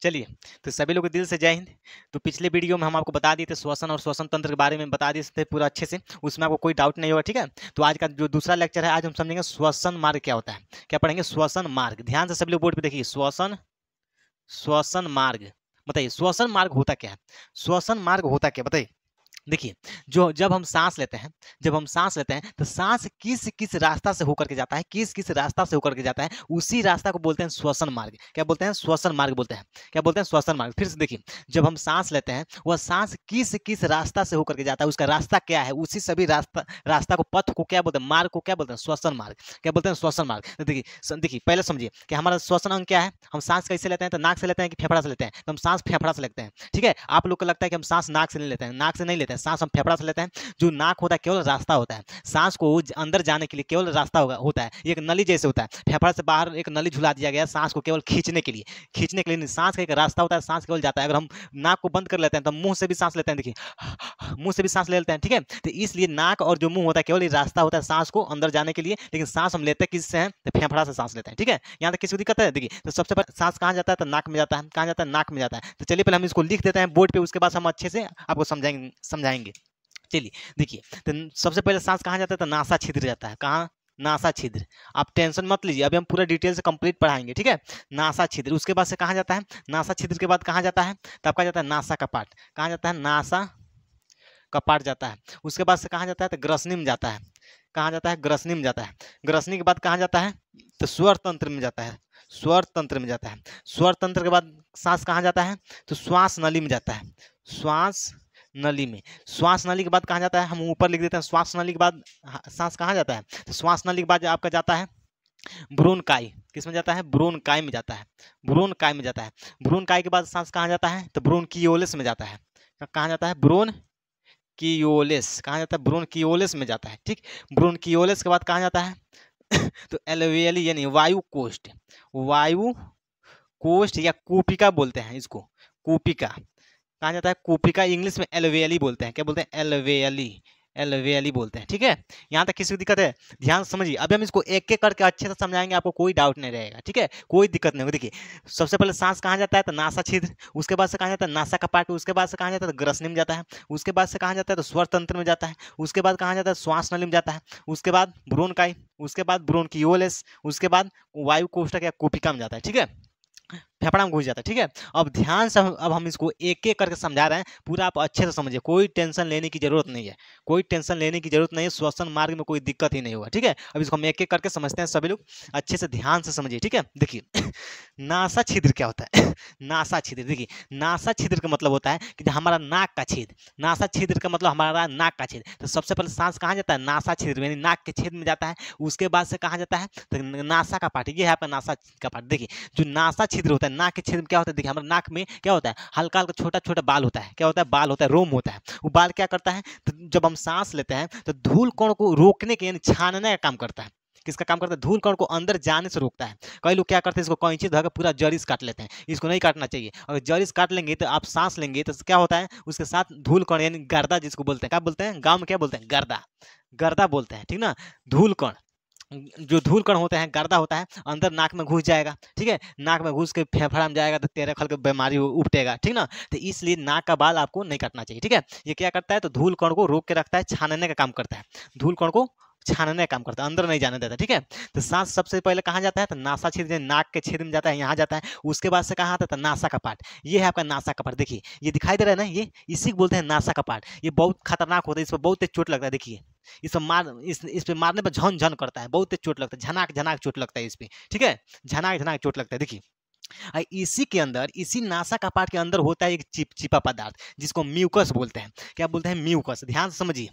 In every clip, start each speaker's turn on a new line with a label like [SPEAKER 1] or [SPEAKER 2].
[SPEAKER 1] चलिए, तो सभी लोग को दिल से जय हिंद। तो पिछले वीडियो में हम आपको बता दिए थे श्वसन और श्वसन तंत्र के बारे में बता दिए थे पूरा अच्छे से, उसमें आपको कोई डाउट नहीं होगा, ठीक है। तो आज का जो दूसरा लेक्चर है, आज हम समझेंगे श्वसन मार्ग क्या होता है। क्या पढ़ेंगे? श्वसन मार्ग। ध्यान से सभी लोग बोर्ड पे देखिए, श्वसन मार्ग। बताइए श्वसन मार्ग होता क्या है? श्वसन मार्ग होता क्या, बताइए। देखिए, जब हम सांस लेते हैं, तो सांस किस किस रास्ता से होकर के जाता है, किस किस रास्ता से होकर के जाता है, उसी रास्ता को बोलते हैं श्वसन मार्ग। क्या बोलते हैं? श्वसन मार्ग बोलते हैं। क्या बोलते हैं? श्वसन मार्ग। फिर से देखिए, जब हम सांस लेते हैं, वह सांस किस किस रास्ता से होकर के जाता है, उसका रास्ता क्या है, उसी सभी रास्ता को, पथ को क्या बोलते हैं? मार्ग को क्या बोलते हैं? श्वसन मार्ग। क्या बोलते हैं? श्वसन मार्ग। तो देखिए पहले समझिए कि हमारा श्वसन अंग क्या है। हम सांस कैसे लेते हैं? तो नाक से लेते हैं कि फेफड़ा से लेते हैं? तो हम सांस फेफड़ा से लेते हैं, ठीक है। आप लोग को लगता है कि हम सांस नाक से नहीं लेते हैं, नाक से नहीं लेते हैं, सांस हम फेफड़ा से लेते हैं। जो नाक होता है केवल रास्ता होता है, सांस को अंदर जाने के लिए केवल रास्ता होता है, एक नली जैसे होता है। फेफड़ा से बाहर एक नली झुला दिया गया है सांस को केवल खींचने के लिए नहीं, सांस का एक रास्ता होता है, सांस केवल जाता है। अगर हम नाक को बंद कर लेते हैं तो मुंह से भी सांस लेते हैं, देखिए मुंह से भी सांस ले लेते हैं, ठीक है। तो इसलिए नाक और जो मुंह होता है केवल रास्ता होता है सांस को अंदर जाने के लिए, लेकिन सांस हम लेते हैं किससे हैं? तो फेफड़ा से सांस लेते हैं, ठीक है। यहाँ तक किसी को दिक्कत है? देखिए, तो सबसे पहले सांस कहाँ जाता है? तो नाक में जाता है। कहाँ जाता है? नाक में जाता है। तो चलिए पहले हम इसको लिख देते हैं बोर्ड पे, उसके बाद हम अच्छे से आपको समझाएंगे। चलिए देखिए, तो सबसे पहले सांस कहाँ जाता है? तो नासा छिद्र जाता है। कहाँ? नासा छिद्र। आप टेंशन मत लीजिए, अभी हम पूरा डिटेल से कंप्लीट पढ़ाएंगे, ठीक है। नासा छिद्र, उसके बाद से कहाँ जाता है? नासा छिद्र के बाद कहाँ जाता है? तो आपका जाता है नासा कपाट। कहाँ जाता है? नासा कपाट जाता है। उसके बाद से कहाँ जाता है? तो ग्रसनी में जाता है। कहाँ जाता है? ग्रसनी में जाता है। ग्रसनी के बाद कहाँ जाता है? तो स्वर तंत्र में जाता है। स्वर तंत्र में जाता है। स्वर तंत्र के बाद सांस कहाँ जाता है? तो श्वास नली में जाता है। श्वास नली में। श्वास नली के बाद कहाँ जाता है? हम ऊपर लिख देते हैं। श्वास नली के बाद सांस कहाँ जाता है? तो श्वास नली के बाद आपका जाता है ब्रोनकाई। किस में जाता है? ब्रोनकाई में जाता है। ब्रोनकाई में जाता है। ब्रोनकाई के बाद सांस कहाँ जाता है? तो ब्रोनकियोलिस में जाता है। कहाँ जाता है? ब्रोनकियोलिस। कहाँ जाता है? ब्रोनकियोलिस में जाता है, ठीक। ब्रोनकियोलिस के बाद कहाँ जाता है? तो एल्वेली यानी वायु कोष्ठ। वायु कोष्ठ या कूपिका बोलते हैं इसको, कूपिका। कहाँ जाता है? कूपिका। इंग्लिश में एल्वेली बोलते हैं। क्या बोलते हैं? एल्वेली बोलते हैं, ठीक है। यहाँ तक किसी को दिक्कत है? ध्यान समझिए, अभी हम इसको एक एक करके अच्छे से समझाएंगे, आपको कोई डाउट नहीं रहेगा, ठीक है। कोई दिक्कत नहीं होगी। देखिए, सबसे पहले सांस कहाँ जाता है? तो नासा छिद्र। उसके बाद से कहाँ जाता है? नासा कपाट। उसके बाद से कहाँ जाता है? तो ग्रसनी में जाता है। उसके बाद से कहाँ जाता है? तो स्वर तंत्र में जाता है। उसके बाद कहाँ जाता है? श्वास नली में जाता है। उसके बाद ब्रोनकाई। उसके बाद ब्रोनकियोलिस। उसके बाद वायु कोष्ठक या कूपिका में जाता है, ठीक है। फेफड़ा में घुस जाता है, ठीक है। अब ध्यान से अब हम इसको एक एक करके समझा रहे हैं, पूरा आप अच्छे से समझिए, कोई टेंशन लेने की जरूरत नहीं है, कोई टेंशन लेने की जरूरत नहीं है। श्वसन मार्ग में कोई दिक्कत ही नहीं होगा, ठीक है। अब इसको हम एक एक करके समझते हैं, सभी लोग अच्छे से ध्यान से समझिए, ठीक है। देखिए नासा छिद्र क्या होता है? नासा छिद्र, देखिए नासा छिद्र का मतलब होता है कि हमारा नाक का छेद। नासा छिद्र का मतलब हमारा नाक का छेद। तो सबसे पहले सांस कहाँ जाता है? नासा छिद्र यानी नाक के छेद में जाता है। उसके बाद से कहाँ जाता है? तो नासा का पार्ट, ये है आपका नासा का पार्ट। देखिए, जो नासा छिद्र होता है, नाक के छेद में क्या होता है? देखिए, हमारे नाक में क्या होता है? हल्का हल्का छोटा छोटा बाल होता है। क्या होता है? बाल होता है, रोम होता है। वो बाल क्या करता है? तो जब हम सांस लेते हैं तो धूल कण को रोकने के यानी छानने का काम करता है। किसका काम करता है? धूल कण को अंदर जाने से रोकता है। कई लोग क्या करते हैं? इसको कैंची धोकर पूरा जड़िस काट लेते हैं। इसको नहीं काटना चाहिए। अगर जड़िस काट लेंगे तो आप सांस लेंगे तो क्या होता है? उसके साथ धूल कण यानी गर्दा जिसको बोलते हैं, क्या बोलते हैं? गाँव में क्या बोलते हैं? गर्दा। गर्दा बोलते हैं, ठीक ना। धूल कण, जो धूल कण होते हैं, गर्दा होता है, अंदर नाक में घुस जाएगा, ठीक है। नाक में घुस के फेफड़ा में जाएगा तो तेरे खल के बीमारी उपटेगा, ठीक ना। तो इसलिए नाक का बाल आपको नहीं काटना चाहिए, ठीक है। ये क्या करता है? तो धूल कण को रोक के रखता है, छानने का काम करता है। धूल कण को छानने का काम करता है, अंदर नहीं जाने देता, ठीक है। तो सांस सबसे पहले कहाँ जाता है? तो नासा छिद्र, नाक के छेद में जाता है, यहाँ जाता है। उसके बाद से कहाँ आता है? तो नासा कपाट। ये है आपका नासा कपाट। देखिए, ये दिखाई दे रहा है ना, ये इसी को बोलते हैं नासा कपाट। ये बहुत खतरनाक होता है, इस पर बहुत तेज चोट लगता है। देखिए, इस पे मारने पर झन झन करता है, बहुत तेज चोट लगता है, झनाक झनाक चोट लगता है इस पे, ठीक है। झनाक झनाक चोट लगता है। देखिए, इसी के अंदर, इसी नासा कपाट के अंदर होता है एक चिपचिपा पदार्थ जिसको म्यूकस बोलते हैं। क्या बोलते हैं? म्यूकस। ध्यान से समझिए,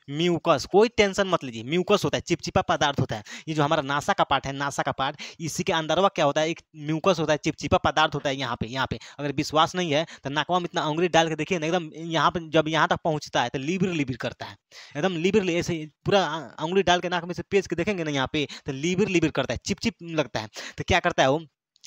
[SPEAKER 1] म्यूकस, कोई टेंशन मत लीजिए। म्यूकस होता है, चिपचिपा पदार्थ होता है। ये जो हमारा नासा का पार्ट है, नासा का पार्ट, इसी के अंदरवा क्या होता है? एक म्यूकस होता है, चिपचिपा पदार्थ होता है। यहाँ पे अगर विश्वास नहीं है तो नाकवा में इतना उंगली डाल के देखिए ना, एकदम यहाँ पे जब यहाँ तक पहुँचता है तो लिबिर लिबिर करता है, एकदम लिबिर ऐसे पूरा उंगली डाल के नाक में से पेच के देखेंगे ना यहाँ पे, तो लिबिर लिबिर करता है, चिप चिप लगता है। तो क्या करता है वो?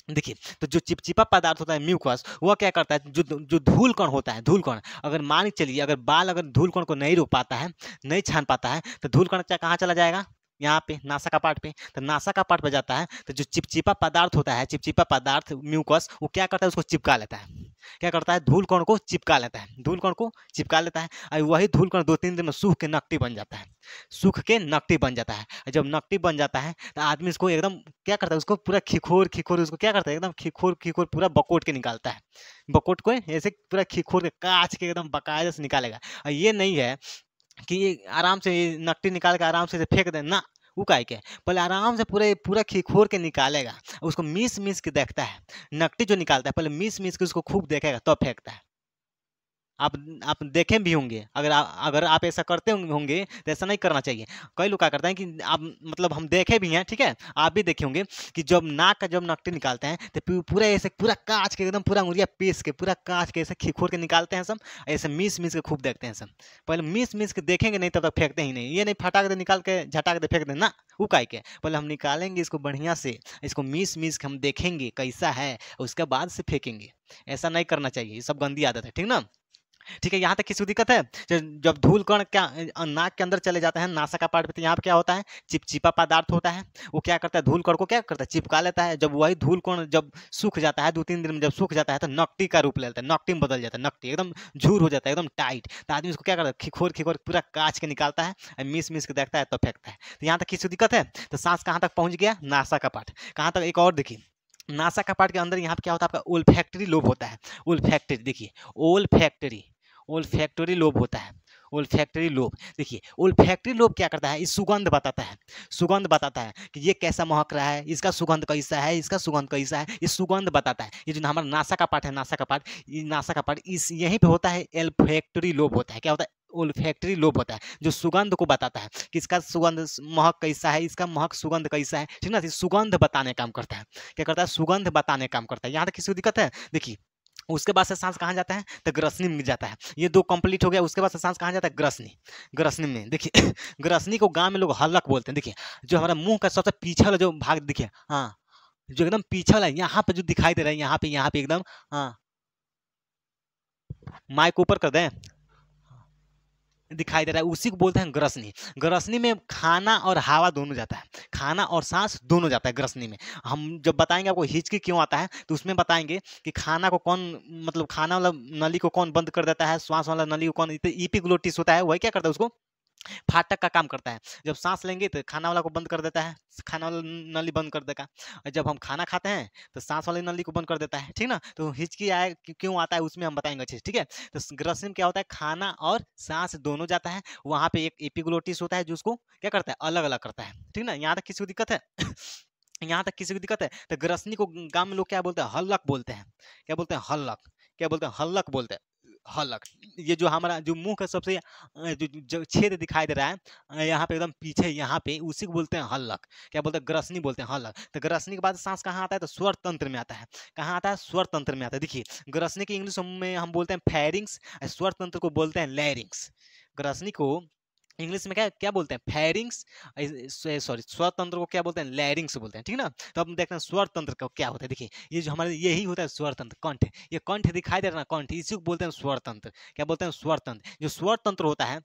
[SPEAKER 1] देखिए, तो जो चिपचिपा पदार्थ होता है म्यूकस, वह क्या करता है? जो धूल कण होता है, धूल कण, अगर मान के चलिए अगर बाल अगर धूल कण को नहीं रोक पाता है, नहीं छान पाता है, तो धूल कण कहाँ चला जाएगा? यहाँ पे नासा का पार्ट पे, तो नासा का पार्ट पे जाता है तो जो चिपचिपा पदार्थ होता है, चिपचिपा पदार्थ म्यूकस, वो क्या करता है, उसको चिपका लेता है। क्या करता है, धूल कण को चिपका लेता है, धूल कण को चिपका लेता है, और वही धूल कण 2-3 दिन में सूख के नकटी बन जाता है, सूख के नकटी बन जाता है। और जब नकटी बन जाता है तो आदमी इसको एकदम क्या करता है, उसको पूरा खिखोर खिखोर उसको क्या करता है, एकदम खिखोर खिखोर पूरा बकोट के निकालता है। बकोट को ऐसे पूरा खिखोर के काच के एकदम बकायदे से निकालेगा। और ये नहीं है कि ये आराम से ये नकटी निकाल के आराम से फेंक दे ना, वो काहे के पहले आराम से पूरे पूरा खिखोर के निकालेगा, उसको मीस मीस के देखता है। नकटी जो निकालता है पहले मीस मीस के उसको खूब देखेगा तब फेंकता है। आप देखे भी होंगे, अगर आप ऐसा करते होंगे तो ऐसा नहीं करना चाहिए। कई लोग क्या करते हैं कि आप मतलब हम देखे भी हैं, ठीक है, आप भी देखे होंगे कि जब नाक का जब नकटी निकालते हैं तो पूरा ऐसे पूरा कांच के एकदम पूरा उंगलियां पीस के पूरा कांच के ऐसे खिखोर के निकालते हैं सब, ऐसे मीस मीस के खूब देखते हैं सब। पहले मीस मीस के देखेंगे नहीं तब तक फेंकते ही नहीं, ये नहीं फटाक दे निकाल के झटाक दे फेंक दे ना, वो काहे के पहले हम निकालेंगे इसको बढ़िया से, इसको मीस मीस के हम देखेंगे कैसा है, उसके बाद से फेंकेंगे। ऐसा नहीं करना चाहिए, ये सब गंदी आदत है, ठीक ना। ठीक है, यहाँ तक किसी को दिक्कत है। जब धूल कण क्या नाक के अंदर चले जाते हैं, नासा का पार्ट पे, तो यहाँ पे क्या होता है, चिपचिपा पदार्थ होता है, वो क्या करता है, धूल कण को क्या करता है, चिपका लेता है। जब वही धूल कण जब सूख जाता है 2-3 दिन में, जब सूख जाता है तो नकटी का रूप ले लेता है, नकटी में बदल जाता है, नकटी एकदम झूर हो जाता है, एकदम टाइट। तो आदमी उसको क्या करता है, खिखोर खिखोर पूरा काच के निकालता है, मिस मिस के देखता है तो फेंकता है। तो यहाँ तक किसी को दिक्कत है। तो सांस कहाँ तक पहुंच गया, नासा का पार्ट कहाँ तक। एक और देखिए, नासा का पार्ट के अंदर यहाँ पे क्या होता है, आपका ओल्फैक्टरी लोब होता है। ओल्फैक्टरी देखिए, ओल्फैक्टरी ओल्फैक्टरी लोब होता है। ओल्फैक्टरी लोब देखिए, ओल्फैक्टरी लोब क्या करता है, इस सुगंध बताता है, सुगंध बताता है कि ये कैसा महक रहा है, इसका सुगंध कैसा है, इसका सुगंध कैसा है, ये सुगंध बताता है। ये जो हमारा नासा का पार्ट है, नासा का पार्ट, ये नासा का पार्ट इस यहीं पे होता है, ओल्फैक्टरी लोब होता है। क्या होता है, ओल्फैक्टरी लोब होता है, जो सुगंध को बताता है कि इसका सुगंध महक कैसा है, इसका महक सुगंध कैसा है, ठीक ना। सुगंध बताने काम करता है। क्या करता है, सुगंध बताने काम करता है। यहाँ तक किसी को दिक्कत है। देखिए, उसके बाद से सांस कहाँ जाता है, तो ग्रसनी में जाता है। ये 2 कंप्लीट हो गया, उसके बाद से सांस कहाँ जाता है, ग्रसनी। ग्रसनी में देखिए ग्रसनी को गांव में लोग हल्लक बोलते हैं। देखिए, जो हमारा मुंह का सबसे पीछे वाला जो भाग देखिए, हाँ, जो एकदम पीछे वाला यहाँ पे जो दिखाई दे रहा है, यहाँ पे एकदम, हाँ, माइक ऊपर कर दें, दिखाई दे रहा है, उसी को बोलते हैं ग्रसनी। ग्रसनी में खाना और हवा दोनों जाता है, खाना और सांस दोनों जाता है ग्रसनी में। हम जब बताएंगे आपको हिचकी क्यों आता है, तो उसमें बताएंगे कि खाना को कौन, मतलब खाना वाला नली को कौन बंद कर देता है, श्वास वाला नली को कौन, इपिग्लोटिस होता है, वही क्या करता है, उसको फाटक का काम करता है। जब सांस लेंगे तो खाना वाला को बंद कर देता है, खाना वाला नली बंद कर देगा। और जब हम खाना खाते हैं तो सांस वाली नली को बंद कर देता है, ठीक ना। तो हिचकी आए क्यों आता है, उसमें हम बताएंगे अच्छे से, ठीक है। तो ग्रसनी में क्या होता है, खाना और सांस दोनों जाता है, वहां पे एक एपिग्लोटिस होता है जो उसको क्या करता है, अलग अलग करता है, ठीक ना। यहाँ तक किसी को दिक्कत है यहाँ तक किसी को दिक्कत है। तो ग्रसनी को गांव में लोग क्या बोलते हैं, हल्लक बोलते हैं। क्या बोलते हैं, हल्लक। क्या बोलते हैं, हल्लक बोलते हैं, हल्लक। ये जो हमारा जो मुंह का सबसे जो छेद दिखाई दे रहा है, यहाँ पे एकदम पीछे, यहाँ पे, उसी को बोलते हैं हल्लक। क्या बोलते हैं, ग्रसनी बोलते हैं, हल्लक। तो ग्रसनी के बाद सांस कहाँ आता है, तो स्वर तंत्र में आता है। कहाँ आता है, स्वर तंत्र में आता है। देखिए, ग्रसनी की इंग्लिश में हम बोलते हैं फेरिंग्स, स्वर तंत्र को बोलते हैं लैरिंग्स। ग्रसनी को इंग्लिश में क्या क्या बोलते हैं, फेरिंग्स, सॉरी, स्वर तंत्र को क्या बोलते हैं, लैरिंग्स बोलते हैं, ठीक ना। तो अब देखते हैं स्वर तंत्र का क्या होता है। देखिए, ये जो हमारे यही होता है स्वर तंत्र, कंठ, ये कंठ दिखाई दे रहा है ना, कंठ, इसी को बोलते हैं स्वर तंत्र। क्या बोलते हैं, स्वर तंत्र। जो स्वर तंत्र होता है,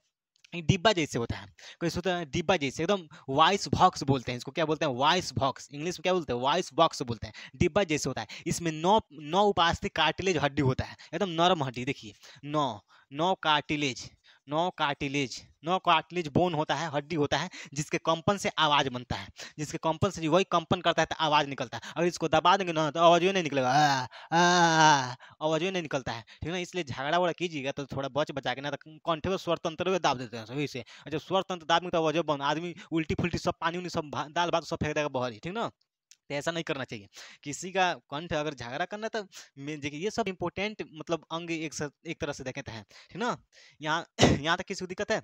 [SPEAKER 1] ये डिब्बा जैसे होता है, कैसे होता है, डिब्बा जैसे एकदम, वॉइस बॉक्स बोलते हैं इसको। क्या बोलते हैं, वॉइस बॉक्स, इंग्लिश में क्या बोलते हैं, वॉइस बॉक्स बोलते हैं। डिब्बा जैसे होता है, इसमें 9 उपास्थि कार्टिलेज हड्डी होता है, एकदम नरम हड्डी। देखिए, 9 9 कार्टिलेज, 9 कार्टिलेज बोन होता है, हड्डी होता है, जिसके कंपन से आवाज बनता है, जिसके कंपन से वही कंपन करता है तो आवाज निकलता है। अगर इसको दबा देंगे ना तो आवाज नहीं निकलेगा, आवाज नहीं निकलता है, ठीक है। इसलिए झगड़ा वगड़ा कीजिएगा तो थोड़ा बच बचा के, ना तो कंठे में स्वर तंत्र में दाब देते हैं सही से। और जब स्वर तंत्र दाबेंगे तो आवाज बंद, आदमी उल्टी फुल्टी सब, पानी उनी सब, दाल भात सब फेंक देगा बाहर ही, ठीक ना। तो ऐसा नहीं करना चाहिए। किसी का कंठ अगर झगड़ा करना तो देखिए, ये सब इंपॉर्टेंट मतलब अंग एक तरह से देखें तो है, ठीक ना। यहाँ यहाँ तक किसी को दिक्कत है,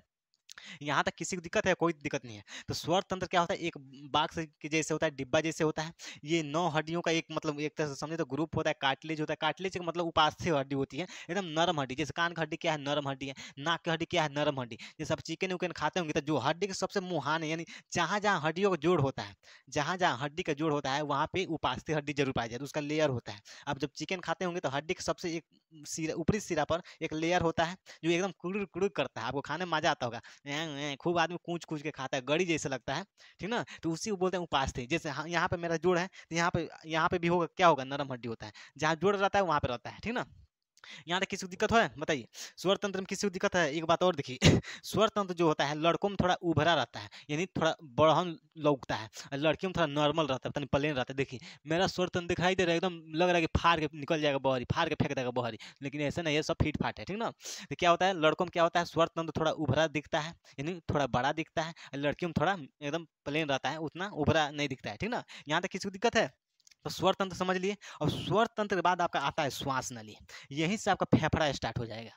[SPEAKER 1] यहाँ तक किसी को दिक्कत है, कोई दिक्कत नहीं है। तो स्वर तंत्र क्या होता है, एक बाक्स के जैसे होता है, डिब्बा जैसे होता है। ये 9 हड्डियों का एक मतलब एक तरह से समझे तो ग्रुप होता है। कार्टिलेज होता है, कार्टिलेज का मतलब उपास्थ्य हड्डी होती है, एकदम नरम हड्डी। जैसे कान की हड्डी क्या है, नरम हड्डी है। नाक की हड्डी क्या है, नरम हड्डी। जैसे आप चिकन उकन खाते होंगे तो जो हड्डी के सबसे मुहान है, यानी जहाँ जहाँ हड्डियों का जोड़ होता है, जहाँ जहाँ हड्डी का जोड़ होता है, वहाँ पे उपास्थ्य हड्डी जरूर पाई जाती है, उसका लेयर होता है। आप जब चिकन खाते होंगे तो हड्डी के सबसे एक सिरा, ऊपरी सिरा पर एक लेयर होता है जो एकदम कुड़ुर कुड़ुर करता है, आपको खाने में मजा आता होगा। खूब आदमी कूच कूच के खाता है, गड़ी जैसा लगता है, ठीक ना। तो उसी को बोलते हैं उपास्थि। जैसे यहाँ पे मेरा जोड़ है, तो यहाँ पे भी होगा, क्या होगा, नरम हड्डी होता है, जहाँ जोड़ रहता है वहाँ पे रहता है, ठीक ना। यहाँ तक किसी को दिक्कत है बताइए? स्वर तंत्र में किसी को दिक्कत है? एक बात और देखिए स्वर तंत्र जो होता है लड़कों में थोड़ा उभरा रहता है, यानी थोड़ा बढ़न लौकता है, और लड़कियों में थोड़ा नॉर्मल रहता है, प्लेन रहता है। देखिए मेरा स्वर तंत्र दिखाई दे रहा है, एकदम लग रहा है कि फाड़ के निकल जाएगा बहरी, फाड़ के फेंक देगा बहरी, लेकिन ऐसा नहीं है, सब फीट फाट है, ठीक ना। तो क्या होता है लड़कों में, क्या होता है स्वर तंत्र थोड़ा उभरा दिखता है, यानी थोड़ा बड़ा दिखता है, और लड़कियों में थोड़ा एकदम प्लेन रहता है, उतना उभरा नहीं दिखता है, ठीक ना। यहाँ तक किसी को दिक्कत है? तो स्वर तंत्र समझ लिए। और स्वर तंत्र के बाद आपका आता है श्वास नली, यहीं से आपका फेफड़ा स्टार्ट हो जाएगा।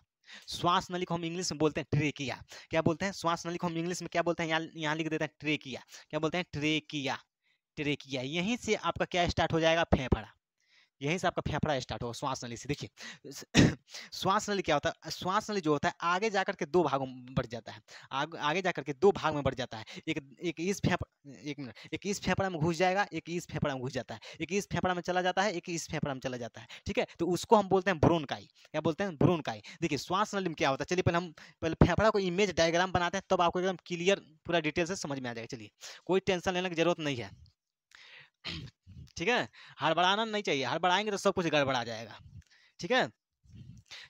[SPEAKER 1] श्वास नली को हम इंग्लिश में बोलते हैं ट्रेकिया। क्या बोलते हैं? श्वास नली को हम इंग्लिश में क्या बोलते हैं? यहाँ लिख देते हैं ट्रेकिया। क्या बोलते हैं? ट्रेकिया। ट्रेकिया, यहीं से आपका क्या स्टार्ट हो जाएगा? फेफड़ा। यहीं से आपका फेफड़ा स्टार्ट होगा श्वास नली से। देखिए श्वास नली क्या होता है? श्वास नली जो होता है आगे जाकर के दो भागों में बढ़ जाता है, आगे जाकर के दो भाग में बढ़ जाता है। एक एक इस फेफड़ा, एक मिनट, एक इस फेफड़ा में घुस जाएगा, एक इस फेफड़ा में घुस जाता है, एक इस फेफड़ा में चला जाता है, एक इस फेफड़ा में चला जाता है, ठीक है। तो उसको हम बोलते हैं ब्रोनकाई। क्या बोलते हैं? ब्रोनकाई। देखिए श्वास नली में क्या होता है, चलिए पहले हम फेफड़ा को इमेज डायग्राम बनाते हैं, तब आपको एकदम क्लियर पूरा डिटेल से समझ में आ जाएगा। चलिए कोई टेंशन लेने की जरूरत नहीं है, ठीक है। हड़बड़ाना नहीं चाहिए, हड़बड़ाएंगे तो सब कुछ गड़बड़ा जाएगा, ठीक है।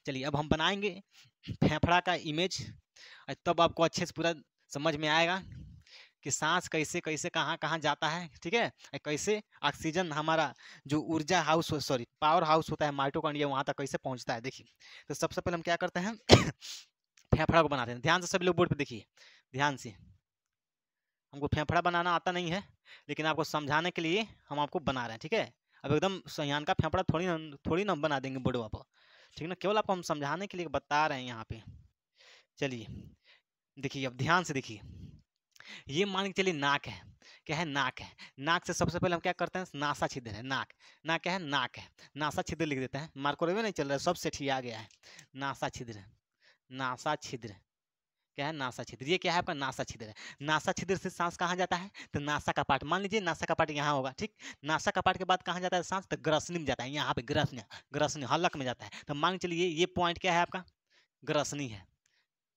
[SPEAKER 1] चलिए अब हम बनाएंगे फेफड़ा का इमेज, तब आपको अच्छे से पूरा समझ में आएगा कि सांस कैसे कैसे कहाँ कहाँ जाता है, ठीक है। कैसे ऑक्सीजन हमारा जो ऊर्जा हाउस, सॉरी पावर हाउस होता है माइटोकॉन्ड्रिया, वहाँ तक कैसे पहुँचता है। देखिए तो सबसे पहले हम क्या करते हैं फेफड़ा को बनाते हैं। ध्यान से सभी लोग बोर्ड पे देखिए, ध्यान से। हमको फेफड़ा बनाना आता नहीं है, लेकिन आपको समझाने के लिए हम आपको बना रहे हैं, ठीक है। अब एकदम सयान का फेफड़ा थोड़ी ना हम बना देंगे बोर्डवा पर, ठीक ना। केवल आपको हम समझाने के लिए बता रहे हैं यहाँ पे। चलिए देखिए, अब ध्यान से देखिए, ये मान के चलिए नाक है। क्या है? नाक है। नाक से सबसे पहले हम क्या करते हैं? नासा छिद्र है, नाक। नाक क्या है? नाक है। नासा छिद्र लिख देते हैं, मार्को रेवे नहीं चल रहा है, सब सेठ आ गया है। नासा छिद्र, नासा छिद्र, क्या है? नासा छिद्र। ये क्या है? आपका नासा छिद्र है। नासा छिद्र से सांस कहाँ जाता है? तो नासा का पार्ट, मान लीजिए नासा का पार्ट यहाँ होगा, ठीक। नासा का पार्ट के बाद कहाँ जाता है सांस? तो ग्रसनी में जाता है, यहाँ पे ग्रसनी, ग्रसनी हलक में जाता है। तो मान चलिए ये पॉइंट क्या है आपका? ग्रसनी है।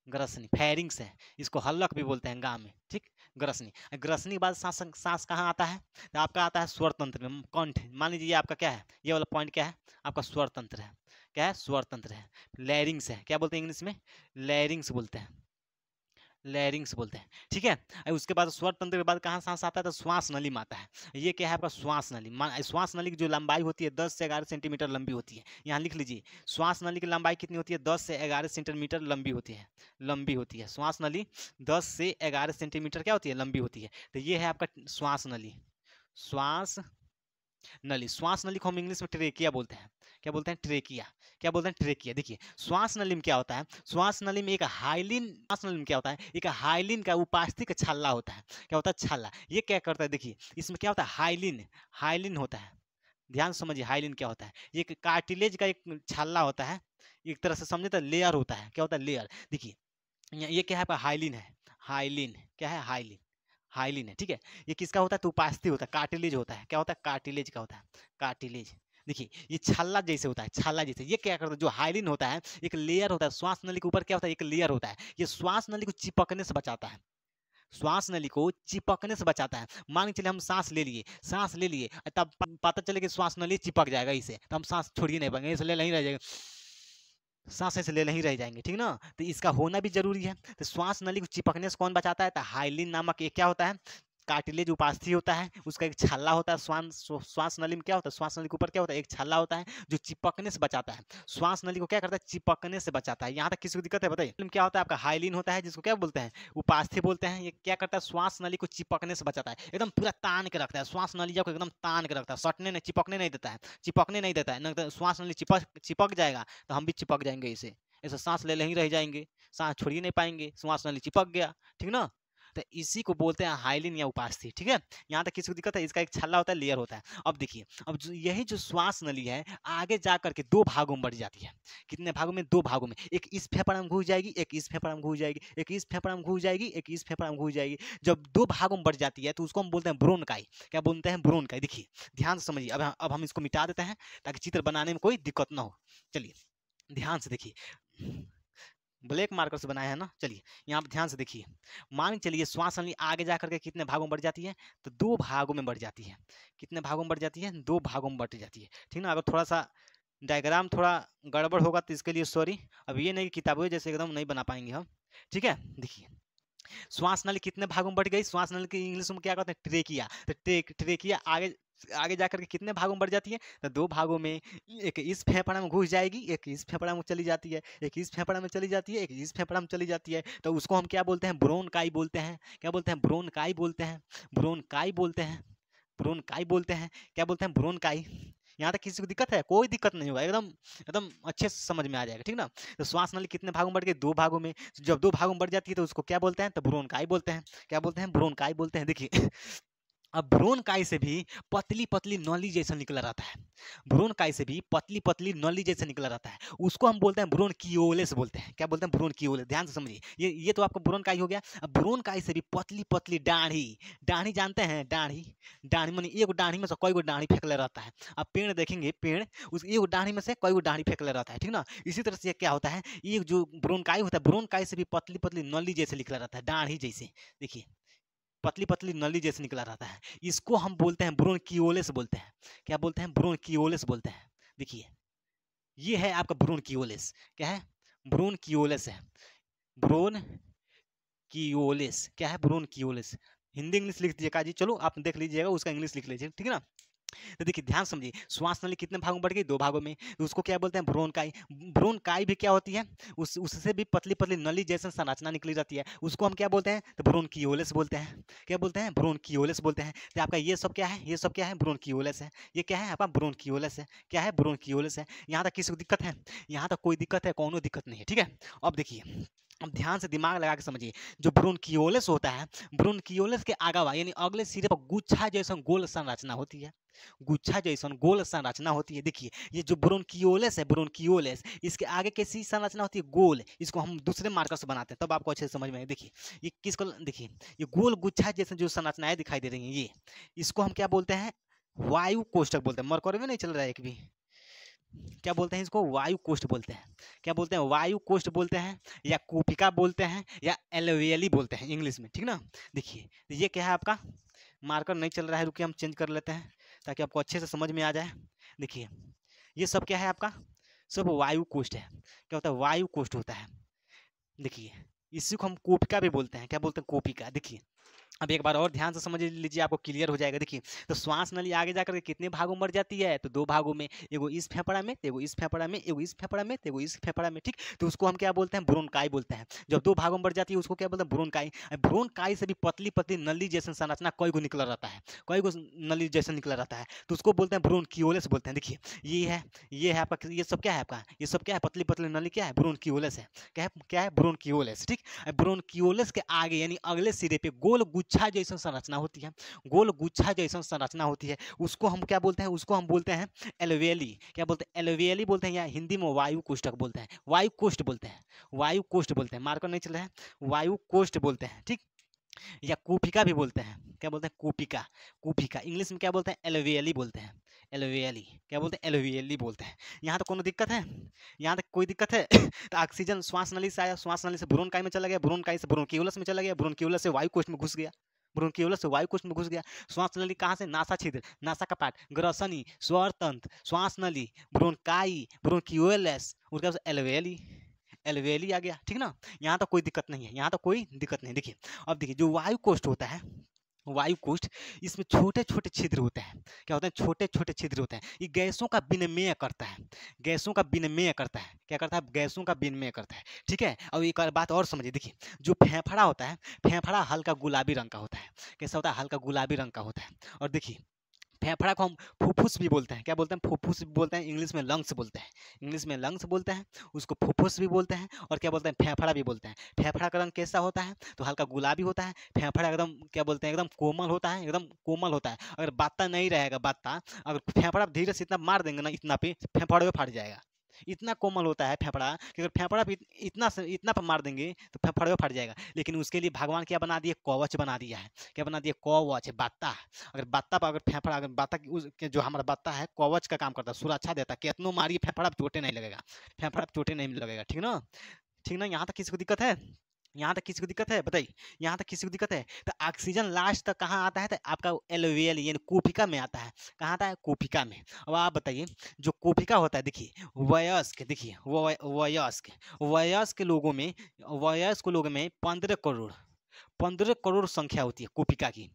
[SPEAKER 1] ग्रसनी फेरिंग्स है, इसको हल्लक भी बोलते हैं गांव में, ठीक। ग्रसनी, ग्रसनी के बाद सांस सांस कहाँ आता है? तो आपका आता है स्वर तंत्र में, कंठ। मान लीजिए ये आपका क्या है? ये वाला पॉइंट क्या है? आपका स्वर तंत्र है। क्या है? स्वर तंत्र है। लैरिंग्स है। क्या बोलते हैं इंग्लिश में? लैरिंग्स बोलते हैं, लैरिंग्स बोलते हैं, ठीक है। उसके बाद स्वर तंत्र के बाद कहाँ सांस आता है? तो श्वास नली में आता है। ये क्या है आपका? श्वास नली। श्वास नली की जो लंबाई होती है 10 से 11 सेंटीमीटर लंबी होती है। यहाँ लिख लीजिए, श्वास नली की लंबाई कितनी होती है? 10 से 11 सेंटीमीटर लंबी होती है, लंबी होती है। श्वास नली 10 से 11 सेंटीमीटर क्या होती है? लंबी होती है। तो ये है आपका श्वास नली। श्वास नली, श्वास नली को हम इंग्लिश में ट्रेकिया बोलते हैं। क्या बोलते हैं? ट्रेकिया। क्या बोलते हैं? ट्रेकिया। देखिए श्वास नली में क्या होता है? श्वास नली में एक हाइलिन, श्वास नली में क्या होता है? एक हाइलिन का उपास्थि छल्ला होता है। क्या होता है? छल्ला। ये क्या करता है? देखिए इसमें क्या होता है? हाइलिन, हाइलिन होता है। ध्यान से समझिए, हाइलिन क्या होता है? ये एक कार्टिलेज का एक छल्ला होता है, एक तरह से समझे तो लेयर होता है। क्या होता है? लेयर। देखिए ये क्या है आपका? हाइलिन है। हाइलिन क्या है? हाइलिन, हाइलिन है, ठीक है। ये किसका होता है? तो उपास्थि होता है, कार्टिलेज होता है। क्या होता है? कार्टिलेज का होता है, कार्टिलेज। देखिए ये छल्ला जैसे होता है, छल्ला जैसे। ये क्या करता है? जो हाइलिन होता है एक लेयर होता है, श्वास नली के ऊपर क्या होता है? एक लेयर होता है। ये श्वास नली को चिपकने से बचाता है, श्वास नली को चिपकने से बचाता है। मान के चलिए हम सांस ले लिए, सांस ले लिए, तब पता चले कि श्वास नली चिपक जाएगा इसे, तो हम सांस छोड़ ही नहीं पाएंगे, इसलिए नहीं रह जाएगा, सांस ऐसे ले नहीं रह जाएंगे, ठीक ना। तो इसका होना भी जरूरी है। तो श्वास नली को चिपकने से कौन बचाता है? तो हाइलिन नामक एक क्या होता है? कार्टिलेज उपास्थि होता है, उसका एक छल्ला होता है। श्वास नली में क्या होता है? श्वास नली के ऊपर क्या होता है? एक छल्ला होता है जो चिपकने से बचाता है। श्वास नली को क्या करता है? चिपकने से बचाता है। यहाँ तक किसी को दिक्कत है बताइए? क्या होता है आपका? हाइलिन होता है, जिसको क्या बोलते हैं? उपास्थि बोलते हैं। ये क्या करता है? श्वास नली को चिपकने से बचाता है, एकदम पूरा तान के रखता है। श्वास नलिया को एकदम तान के रखता है, सटने नहीं, चिपकने नहीं देता है, चिपकने नहीं देता है। न तो श्वास नली चिपक जाएगा तो हम भी चिपक जाएंगे, इसे ऐसे सांस ले ही रह जाएंगे, सांस छोड़ ही नहीं पाएंगे, श्वास नली चिपक गया, ठीक ना। तो इसी को बोलते हैं हाइलिन या उपास्थि, ठीक है। यहाँ तक किसी को दिक्कत है? इसका एक छल्ला होता है, लेयर होता है। अब देखिए, अब यही जो श्वास नली है आगे जा करके दो भागों में बढ़ जाती है। कितने भागों में? दो भागों में। एक इस फेफड़ा में घुस जाएगी, एक इस फेफड़ा में घुस जाएगी, एक इस फेफड़ा में घुस जाएगी, एक इस फेफड़ा में घुस जाएगी। जब दो भागों में बढ़ जाती है तो उसको हम बोलते हैं ब्रोनकाई। क्या बोलते हैं? ब्रोनकाई। देखिए ध्यान से समझिए, अब हम इसको मिटा देते हैं ताकि चित्र बनाने में कोई दिक्कत ना हो। चलिए ध्यान से देखिए, ब्लैक मार्कर से बनाया है ना। चलिए यहाँ पर ध्यान से देखिए, मान के चलिए श्वास नली आगे जा करके कितने भागों में बढ़ जाती है, तो 2 भागों में बढ़ जाती है। कितने भागों में बढ़ जाती है, 2 भागों में बढ़ जाती है, ठीक ना। अगर थोड़ा सा डायग्राम थोड़ा गड़बड़ होगा तो इसके लिए सॉरी। अब ये नहीं किताबों जैसे एकदम नहीं बना पाएंगे हम, ठीक है। देखिए श्वास नली कितने भागों में बढ़ गई, श्वास नली की इंग्लिश में क्या कहते हैं, ट्रेकिया। तो ट्रेकिया आगे आगे जाकर के कितने भागों में बढ़ जाती है, तो 2 भागों में। एक इस फेफड़ा में घुस जाएगी, एक इस फेफड़ा में चली जाती है, एक इस फेफड़ा में चली जाती है, एक इस फेफड़ा में चली जाती है। तो उसको हम क्या बोलते हैं, ब्रोनकाई बोलते हैं। क्या बोलते हैं, ब्रोनकाई बोलते हैं, ब्रोनकाई बोलते हैं, ब्रोनकाई बोलते हैं। क्या बोलते हैं, ब्रोनकाई। यहाँ तक किसी को दिक्कत है, कोई दिक्कत नहीं होगा, एकदम एकदम अच्छे से समझ में आ जाएगा, ठीक ना। तो श्वास नली कितने भागों में बढ़ गई, 2 भागों में। जब 2 भागों में बढ़ जाती है तो उसको क्या बोलते हैं, तो ब्रोनकाई बोलते हैं। क्या बोलते हैं, ब्रोनकाई बोलते हैं। देखिए अब ब्रोनकाई से भी पतली पतली नली जैसा निकला रहता है, ब्रोनकाई से भी पतली पतली नली जैसा निकला रहता है, उसको हम बोलते हैं ब्रोनकियोलेस बोलते हैं। क्या बोलते हैं, ब्रोनकियोलेस। ध्यान से समझिए, ये तो आपका ब्रोनकाई हो गया। अब ब्रोनकाई से भी पतली पतली दाढ़ी, दाढ़ी जानते हैं, दाढ़ी, दाढ़ी मानी एक दाढ़ी में से कई गो दाढ़ी फेंकले रहता है। अब पेड़ देखेंगे, पेड़ उस एक दाढ़ी में से कई गो दाढ़ी फेंकले रहता है, ठीक ना। इसी तरह से क्या होता है, ये जो ब्रोनकाई होता है, ब्रोनकाई से भी पतली पतली नली जैसे निकला रहता है, दाढ़ी जैसे। देखिए पतली पतली नली जैसे निकला रहता है, इसको हम बोलते हैं ब्रोनकियोलेस बोलते हैं। क्या बोलते हैं, ब्रोनकियोलेस बोलते हैं। देखिए ये है आपका ब्रोनकियोलेस। क्या है, ब्रोनकियोलेस है, ब्रोनकियोलेस। क्या है, ब्रोनकियोलेस। हिंदी इंग्लिश लिख दीजिएगा जी, चलो आप देख लीजिएगा, उसका इंग्लिश लिख लीजिए, ठीक है ना। तो देखिए ध्यान समझिए, श्वास नली कितने भागों में बढ़ गई, 2 भागों में। तो उसको क्या बोलते हैं, ब्रोनकाई। ब्रोनकाई भी क्या होती है, उससे भी पतली पतली नली जैसे संरचना निकली जाती है, उसको हम क्या बोलते हैं, तो ब्रोनकियोलेस बोलते हैं। क्या बोलते हैं, ब्रोनकियोलेस बोलते हैं। तो आपका ये सब क्या है, ये सब क्या है, ब्रोनकियोलेस है। ये क्या है आपका, ब्रोनकियोलेस है। क्या है, ब्रोनकियोलेस है। यहाँ तक किसी को दिक्कत है, यहाँ तक कोई दिक्कत है, कोनो दिक्कत नहीं है, ठीक है। अब देखिए, अब ध्यान से दिमाग लगा के समझिए, जो ब्रोनकियोलेस होता है, ब्रोनकियोलेस के आगवा यानी अगले सिरे पर गुच्छा जैसा गोल संरचना होती है, गुच्छा जैसा गोल संरचना होती है। देखिए ये जो ब्रोनकियोलेस है, ब्रोनकियोलेस, इसके आगे कैसी संरचना होती है, गोल। इसको हम दूसरे मार्कर से बनाते हैं, तब आपको अच्छे से समझ में आए। देखिए ये किसको, देखिए ये गोल गुच्छा जैसे जो संरचनाएं दिखाई दे रही हैं, ये इसको हम क्या बोलते हैं, वायु कोष्ठक बोलते हैं। मरकरी में नहीं चल रहा है एक भी। क्या बोलते हैं इसको, वायु कोष्ठ बोलते हैं। क्या बोलते हैं, वायु कोष्ठ बोलते हैं, या कूपिका बोलते हैं, या एलवेली बोलते हैं इंग्लिश में, ठीक ना। देखिए ये क्या है आपका, मार्कर नहीं चल रहा है, रुकिए हम चेंज कर लेते हैं ताकि आपको अच्छे से समझ में आ जाए। देखिए ये सब क्या है आपका, सब वायु कोष्ठ है। क्या होता है, वायु कोष्ठ होता है। देखिए इसी को हम कोपिका भी बोलते हैं। क्या बोलते हैं, कोपिका। देखिए अब एक बार और ध्यान से समझ लीजिए, आपको क्लियर हो जाएगा। देखिए तो श्वास नली आगे जाकर के कितने भागों में बढ़ जाती है, तो 2 भागों में, एगो इस फेफड़ा में, एगो इस फेफड़ा में, एगो इस फेफड़ा में, एगो इस फेफड़ा में, ठीक। तो उसको हम क्या बोलते हैं, ब्रोनकाई बोलते हैं। जब 2 भागों में बढ़ जाती है उसको क्या बोलते हैं, ब्रोनकाई। ब्रोनकाई से भी पतली पतली नली जैसा संरचना कई गो निकला रहता है, कई गो नली जैसा निकला रहता है, तो उसको बोलते हैं ब्रोनकियोलेस बोलते हैं। देखिए ये है आपका, ये सब क्या है आपका, ये सब क्या है, पतली पतली नली क्या है, ब्रोनकियोलेस है। क्या है, ब्रोनकियोलेस, ठीक। ब्रोनकियोलेस के आगे यानी अगले सिरे पे गोल गुच्छा जैसा संरचना होती है, गोल गुच्छा जैसा संरचना होती है, उसको हम क्या बोलते हैं, उसको हम बोलते हैं एलवेली। क्या बोलते हैं, एलवेली बोलते हैं, या हिंदी में वायु कोष्ठक बोलते हैं, वायु कोष्ठ बोलते हैं, वायु कोष्ठ बोलते हैं। मार्कर नहीं चल रहा है, वायु कोष्ठ बोलते हैं, ठीक। या कूपिका भी बोलते हैं। क्या बोलते हैं, कूपिका, कूपिका। इंग्लिश में क्या बोलते हैं, एलवेली बोलते हैं, एलवेली। क्या बोलते हैं, एलवेली बोलते हैं। यहाँ तो कोनो दिक्कत है, यहाँ तक कोई दिक्कत है तो ऑक्सीजन श्वास नली से आया, श्वास नली से ब्रोनकाई में चला गया, ब्रोनकाई से ब्रोनकियोलस में चला गया, ब्रोनकियोलस से वायु कोष्ठ में घुस गया, ब्रोनकियोलस से वायु कोष्ठ में घुस गया। श्वास नली कहाँ से, नासा छिद्र, नासा कपाट, ग्रसनी, स्वर तंत्र, श्वास नली, ब्रोनकाई, ब्रोनकियोलस, उसके बाद एलवेली, एलवेली आ गया, ठीक ना। यहाँ तो कोई दिक्कत नहीं है, यहाँ तो कोई दिक्कत नहीं। देखिए अब देखिए जो वायु कोष्ठ होता है, वायु कोष्ठ, इसमें छोटे छोटे छिद्र होते हैं। क्या होते हैं, छोटे छोटे छिद्र होते हैं। ये गैसों का विनिमय करता है, गैसों का विनिमय करता है। क्या करता है, गैसों का विनिमय करता है, ठीक है। अब एक और बात और समझिए, देखिए जो फेफड़ा होता है, फेफड़ा हल्का गुलाबी रंग का होता है। कैसा होता है, हल्का गुलाबी रंग का होता है। और देखिए फेफड़ा को हम फुफ्फुस भी बोलते हैं। क्या बोलते हैं, फुफ्फुस भी बोलते हैं, इंग्लिश में लंग्स बोलते हैं, इंग्लिश में लंग्स बोलते हैं, उसको फुफ्फुस भी बोलते हैं, और क्या बोलते हैं, फेफड़ा भी बोलते हैं। फेफड़ा का रंग कैसा होता है, तो हल्का गुलाबी होता है। फेफड़ा एकदम क्या बोलते हैं, एकदम कोमल होता है, एकदम कोमल होता है। अगर बात्ता नहीं रहेगा, बात्ता अगर फेफड़ा धीरे से इतना मार देंगे ना, इतना पे फेफड़े में फट जाएगा। इतना कोमल होता है फेफड़ा कि अगर फेफड़ा भी इतना पर मार देंगे तो फेफड़े में फट जाएगा। लेकिन उसके लिए भगवान क्या बना दिए, कवच बना दिया है। क्या बना दिया, कवच, बात्ता। अगर बात्ता पर अगर फेफड़ा, अगर बात्ता जो हमारा बात्ता है कवच का काम करता है, सुरक्षा देता है, कितनों मारिए फेफड़ा पे चोटें नहीं लगेगा, फेफड़ा पे चोटें नहीं लगेगा, ठीक ना। ठीक ना, यहाँ तक किसी को दिक्कत है? यहाँ तक किसी को दिक्कत है बताइए? यहाँ तक किसी को दिक्कत है? तो ऑक्सीजन लास्ट तक कहाँ आता है? तो आपका एल्वियल यानी कोशिका में आता है। कहाँ आता है? कोशिका में। अब आप बताइए, जो कोशिका होता है, देखिए वयस्क, देखिए वयस्क वयस्क लोगों में, वयस्क लोगों में 15 करोड़ संख्या होती है कोशिका की।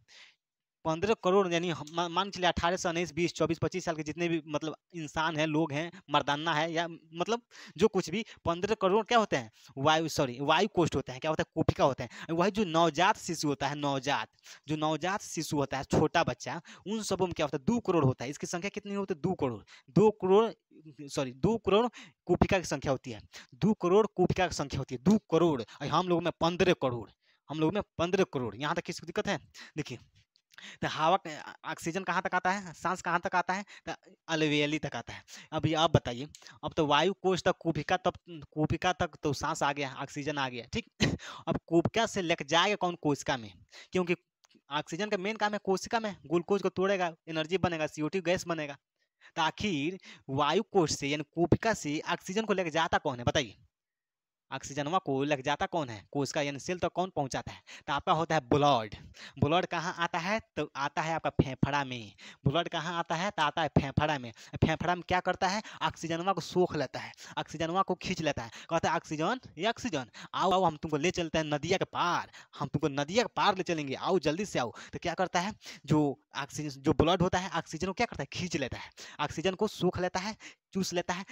[SPEAKER 1] 15 करोड़ यानी मान चलिए 18 से 19 20 24 25 साल के जितने भी मतलब इंसान हैं, लोग हैं, मर्दाना है या मतलब जो कुछ भी, 15 करोड़ क्या होते हैं? वायु कोष्ठ होते हैं। क्या होता है? कोशिका होते हैं। वही जो नवजात शिशु होता है, जो नवजात शिशु होता है, छोटा बच्चा, उन सबों में क्या होता है? 2 करोड़ होता है। इसकी संख्या कितनी होती है? 2 करोड़। 2 करोड़ कोशिका की संख्या होती है। 2 करोड़ कोशिका की संख्या होती है। 2 करोड़। हम लोगों में 15 करोड़। हम लोगों में 15 करोड़। यहाँ तक किसी को दिक्कत है? देखिए, तो हवा ऑक्सीजन कहाँ तक आता है? सांस कहाँ तक आता है? तो अलवेली तक आता है। अब ये आप बताइए, अब तो वायु कोश तक कोशिका, तब कोशिका तक तो सांस आ गया, ऑक्सीजन आ गया, ठीक। अब कोशिका से लेकर जाएगा कौन? कोशिका में, क्योंकि ऑक्सीजन का मेन काम है कोशिका में, ग्लूकोज को तोड़ेगा, एनर्जी बनेगा, CO2 गैस बनेगा। तो आखिर वायु कोश से यानी कोशिका से ऑक्सीजन को लेकर जाता कौन है बताइए? ऑक्सीजनवा को लग जाता कौन है? कोशिका यानी सेल तक कौन पहुंचाता है? तो आपका होता है ब्लड। ब्लड कहाँ आता है? तो आता है आपका फेफड़ा में। ब्लड कहाँ आता है? तो आता है फेफड़ा में। फेफड़ा में क्या करता है? ऑक्सीजनवा को सोख लेता है, ऑक्सीजनवा को खींच लेता है। कहता है ऑक्सीजन, ये ऑक्सीजन आओ आओ, हम तुमको ले चलते हैं नदिया के पार, हम तुमको नदिया के पार ले चलेंगे, आओ जल्दी से आओ। तो क्या करता है? जो ऑक्सीजन, जो ब्लड होता है, ऑक्सीजन को क्या करता है? खींच लेता है, ऑक्सीजन को सोख लेता है, चूस लेता है,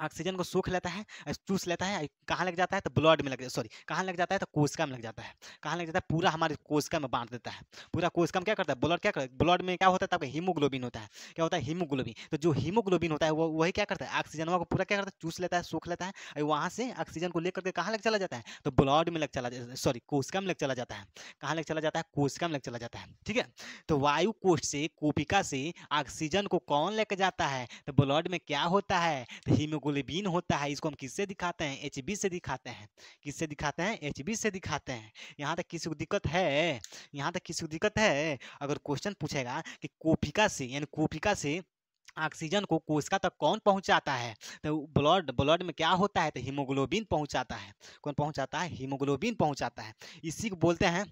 [SPEAKER 1] ऑक्सीजन को सोख लेता है, चूस लेता है। कहाँ लग जाता है? तो ब्लड में लग, सॉरी कहाँ लग जाता है? तो कोशिका में लग जाता है। कहाँ लग जाता है? पूरा हमारे कोशिका में बांट देता है। पूरा कोशिका में क्या करता है? ब्लड क्या करता है? ब्लड में क्या होता है? तब हीमोग्लोबिन होता है। क्या होता है? हीमोग्लोबिन। तो जो हीमोग्लोबिन होता है वो वही क्या करता है? ऑक्सीजन को पूरा क्या करता है? चूस लेता है, सोख लेता है, और वहाँ से ऑक्सीजन को लेकर के कहाँ लग चला जाता है? तो ब्लड में लग चला, सॉरी कोशिका में लग चला जाता है। कहाँ लग चला जाता है? कोशिका में लग चला जाता है, ठीक है। तो वायु कोश से, कोशिका से ऑक्सीजन को कौन लेकर जाता है? तो ब्लड में क्या होता है? तो हीमोग्लोबिन होता है। इसको हम किससे दिखाते हैं? HB से दिखाते हैं। किससे दिखाते हैं? HB से दिखाते हैं। यहाँ तक किसी को दिक्कत है? यहाँ तक किसी को दिक्कत है? अगर क्वेश्चन पूछेगा कि कोशिका से यानी कोशिका से ऑक्सीजन को कोशिका तक कौन पहुंचाता है? तो ब्लड में क्या होता है? तो हीमोग्लोबिन पहुंचाता है। कौन पहुंचाता है? हीमोग्लोबिन पहुंचाता है। इसी को बोलते हैं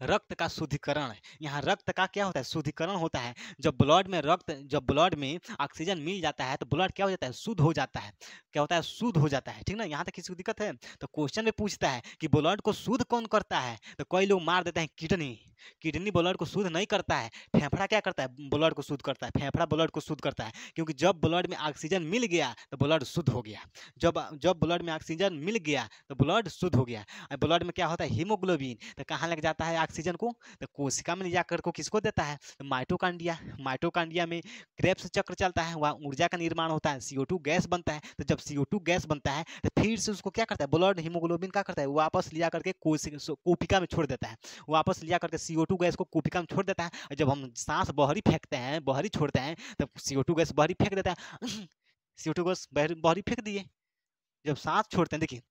[SPEAKER 1] रक्त का शुद्धिकरण। यहाँ रक्त का क्या होता है? शुद्धिकरण होता है। जब ब्लड में ऑक्सीजन मिल जाता है तो ब्लड क्या हो जाता है? शुद्ध हो जाता है। क्या होता है? शुद्ध हो जाता है, ठीक ना। यहाँ तक किसी को दिक्कत है? तो क्वेश्चन में पूछता है कि ब्लड को शुद्ध कौन करता है? तो कई लोग मार देते हैं किडनी। किडनी ब्लड को शुद्ध नहीं करता है। फेफड़ा क्या करता है? ब्लड को शुद्ध करता है। फेफड़ा ब्लड को शुद्ध करता है, क्योंकि जब ब्लड में ऑक्सीजन मिल गया तो ब्लड शुद्ध हो गया। जब ब्लड में ऑक्सीजन मिल गया तो ब्लड शुद्ध हो गया। ब्लड में क्या होता है? हीमोग्लोबिन। तो कहाँ लग जाता है ऑक्सीजन को? तो कोशिका में ले जाकर को किसको देता है? तो माइटोकांड्रिया में क्रेब्स चक्र चलता है, वहाँ ऊर्जा का निर्माण होता है, CO2 गैस बनता है। तो जब CO2 गैस बनता है तो फिर से उसको क्या करता है? ब्लड हीमोग्लोबिन क्या करता है? वापस लिया करके कोशिका में छोड़ देता है। वापस लिया करके CO2 गैस को कोशिका में छोड़ देता है। और जब हम सांस बाहरी फेंकते हैं, बाहरी छोड़ते हैं, तब CO2 गैस बाहरी फेंक देता है। CO2 गैस बाहरी फेंक दिए। जब सांस छोड़ते हैं, देखिए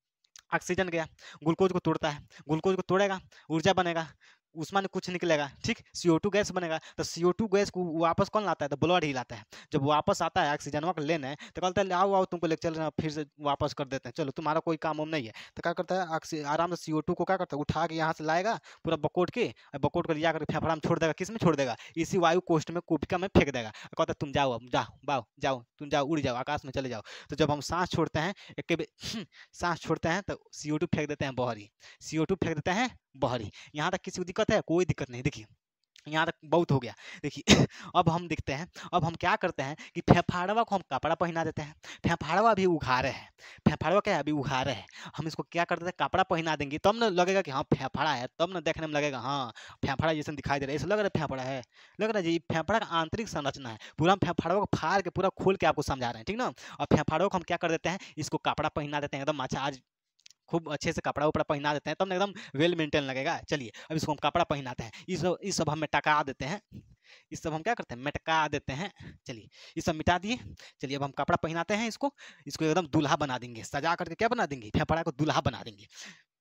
[SPEAKER 1] ऑक्सीजन गया, ग्लूकोज को तोड़ता है, ग्लूकोज को तोड़ेगा, ऊर्जा बनेगा, उसमें कुछ निकलेगा, ठीक, CO2 गैस बनेगा। तो CO2 गैस को वापस कौन लाता है? तो ब्लड ही लाता है। जब वापस आता है ऑक्सीजन को लेने, तो कहता है आओ आओ तुमको ले चल रहे हैं, फिर से वापस कर देते हैं, चलो तुम्हारा कोई काम नहीं है। तो क्या करता है? आराम से CO2 को क्या करता है? उठा के यहाँ से लाएगा पूरा बकोट के, बकोट को लिया कर फेफड़ा में छोड़ देगा। किस में छोड़ देगा? इसी वायु कोष्ठ में, कोशिका में फेंक देगा। कहता है तुम जाओ, अब जाओ जाओ तुम जाओ, उड़ जाओ, आकाश में चले जाओ। तो जब हम सांस छोड़ते हैं, एक सांस छोड़ते हैं, तो CO2 फेंक देते हैं बाहरी, CO2 फेंक देते हैं बाहरी। यहाँ तक किसी को दिक्कत है? कोई दिक्कत नहीं। देखिए यहाँ तक बहुत हो गया। देखिए अब हम देखते हैं, अब हम क्या करते हैं कि फेफाड़वा को हम कपड़ा पहना देते हैं। फेफाड़वा अभी उघारे है, फेफाड़वा क्या है? अभी उघारे है। हम इसको क्या करते हैं? कपड़ा पहना देंगे, तब ना लगेगा कि हाँ फेफड़ा है, तब ना देखने में लगेगा हाँ फेफड़ा जैसे दिखाई दे रहा है। ऐसा लग रहा है फेफड़ा है, लग रहा है जी फेफड़ा का आंतरिक संरचना है। पूरा हम फेफाड़वा को फाड़ के पूरा खोल के आपको समझा रहे हैं, ठीक ना। और फेफाड़वा को हम क्या कर देते हैं? इसको कपड़ा पहना देते हैं एकदम। अच्छा, आज खूब अच्छे से कपड़ा उपड़ा पहना देते हैं, तब ना एकदम वेल मेंटेन लगेगा। चलिए अब इसको हम कपड़ा पहनाते हैं, इस सब हम टका देते हैं, इस सब हम क्या करते हैं? मटका देते हैं। चलिए ये सब मिटा दिए। चलिए अब हम कपड़ा पहनाते हैं, इसको एकदम दूल्हा बना देंगे, सजा करके क्या बना देंगे? फेफड़ा को दूल्हा बना देंगे।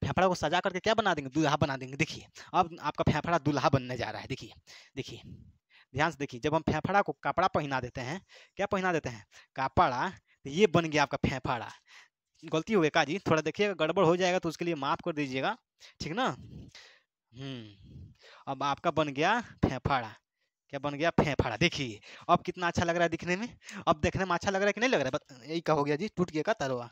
[SPEAKER 1] फेफड़ा को सजा करके क्या बना देंगे? दूल्हा बना देंगे। देखिए अब आपका फेफड़ा दूल्हा बनने जा रहा है। देखिए देखिए ध्यान से देखिए, जब हम फेफड़ा को कपड़ा पहना देते हैं, क्या पहना देते हैं? कपड़ा, तो ये बन गया आपका फेफड़ा। गलती हो गई का जी, थोड़ा देखिएगा, गड़बड़ हो जाएगा तो उसके लिए माफ़ कर दीजिएगा, ठीक ना। अब आपका बन गया फेफड़ा। क्या बन गया? फेफड़ा। देखिए अब कितना अच्छा लग रहा है दिखने में। अब देखने में अच्छा लग रहा है कि नहीं लग रहा है? यही का हो गया जी, टूट गया का तरवा,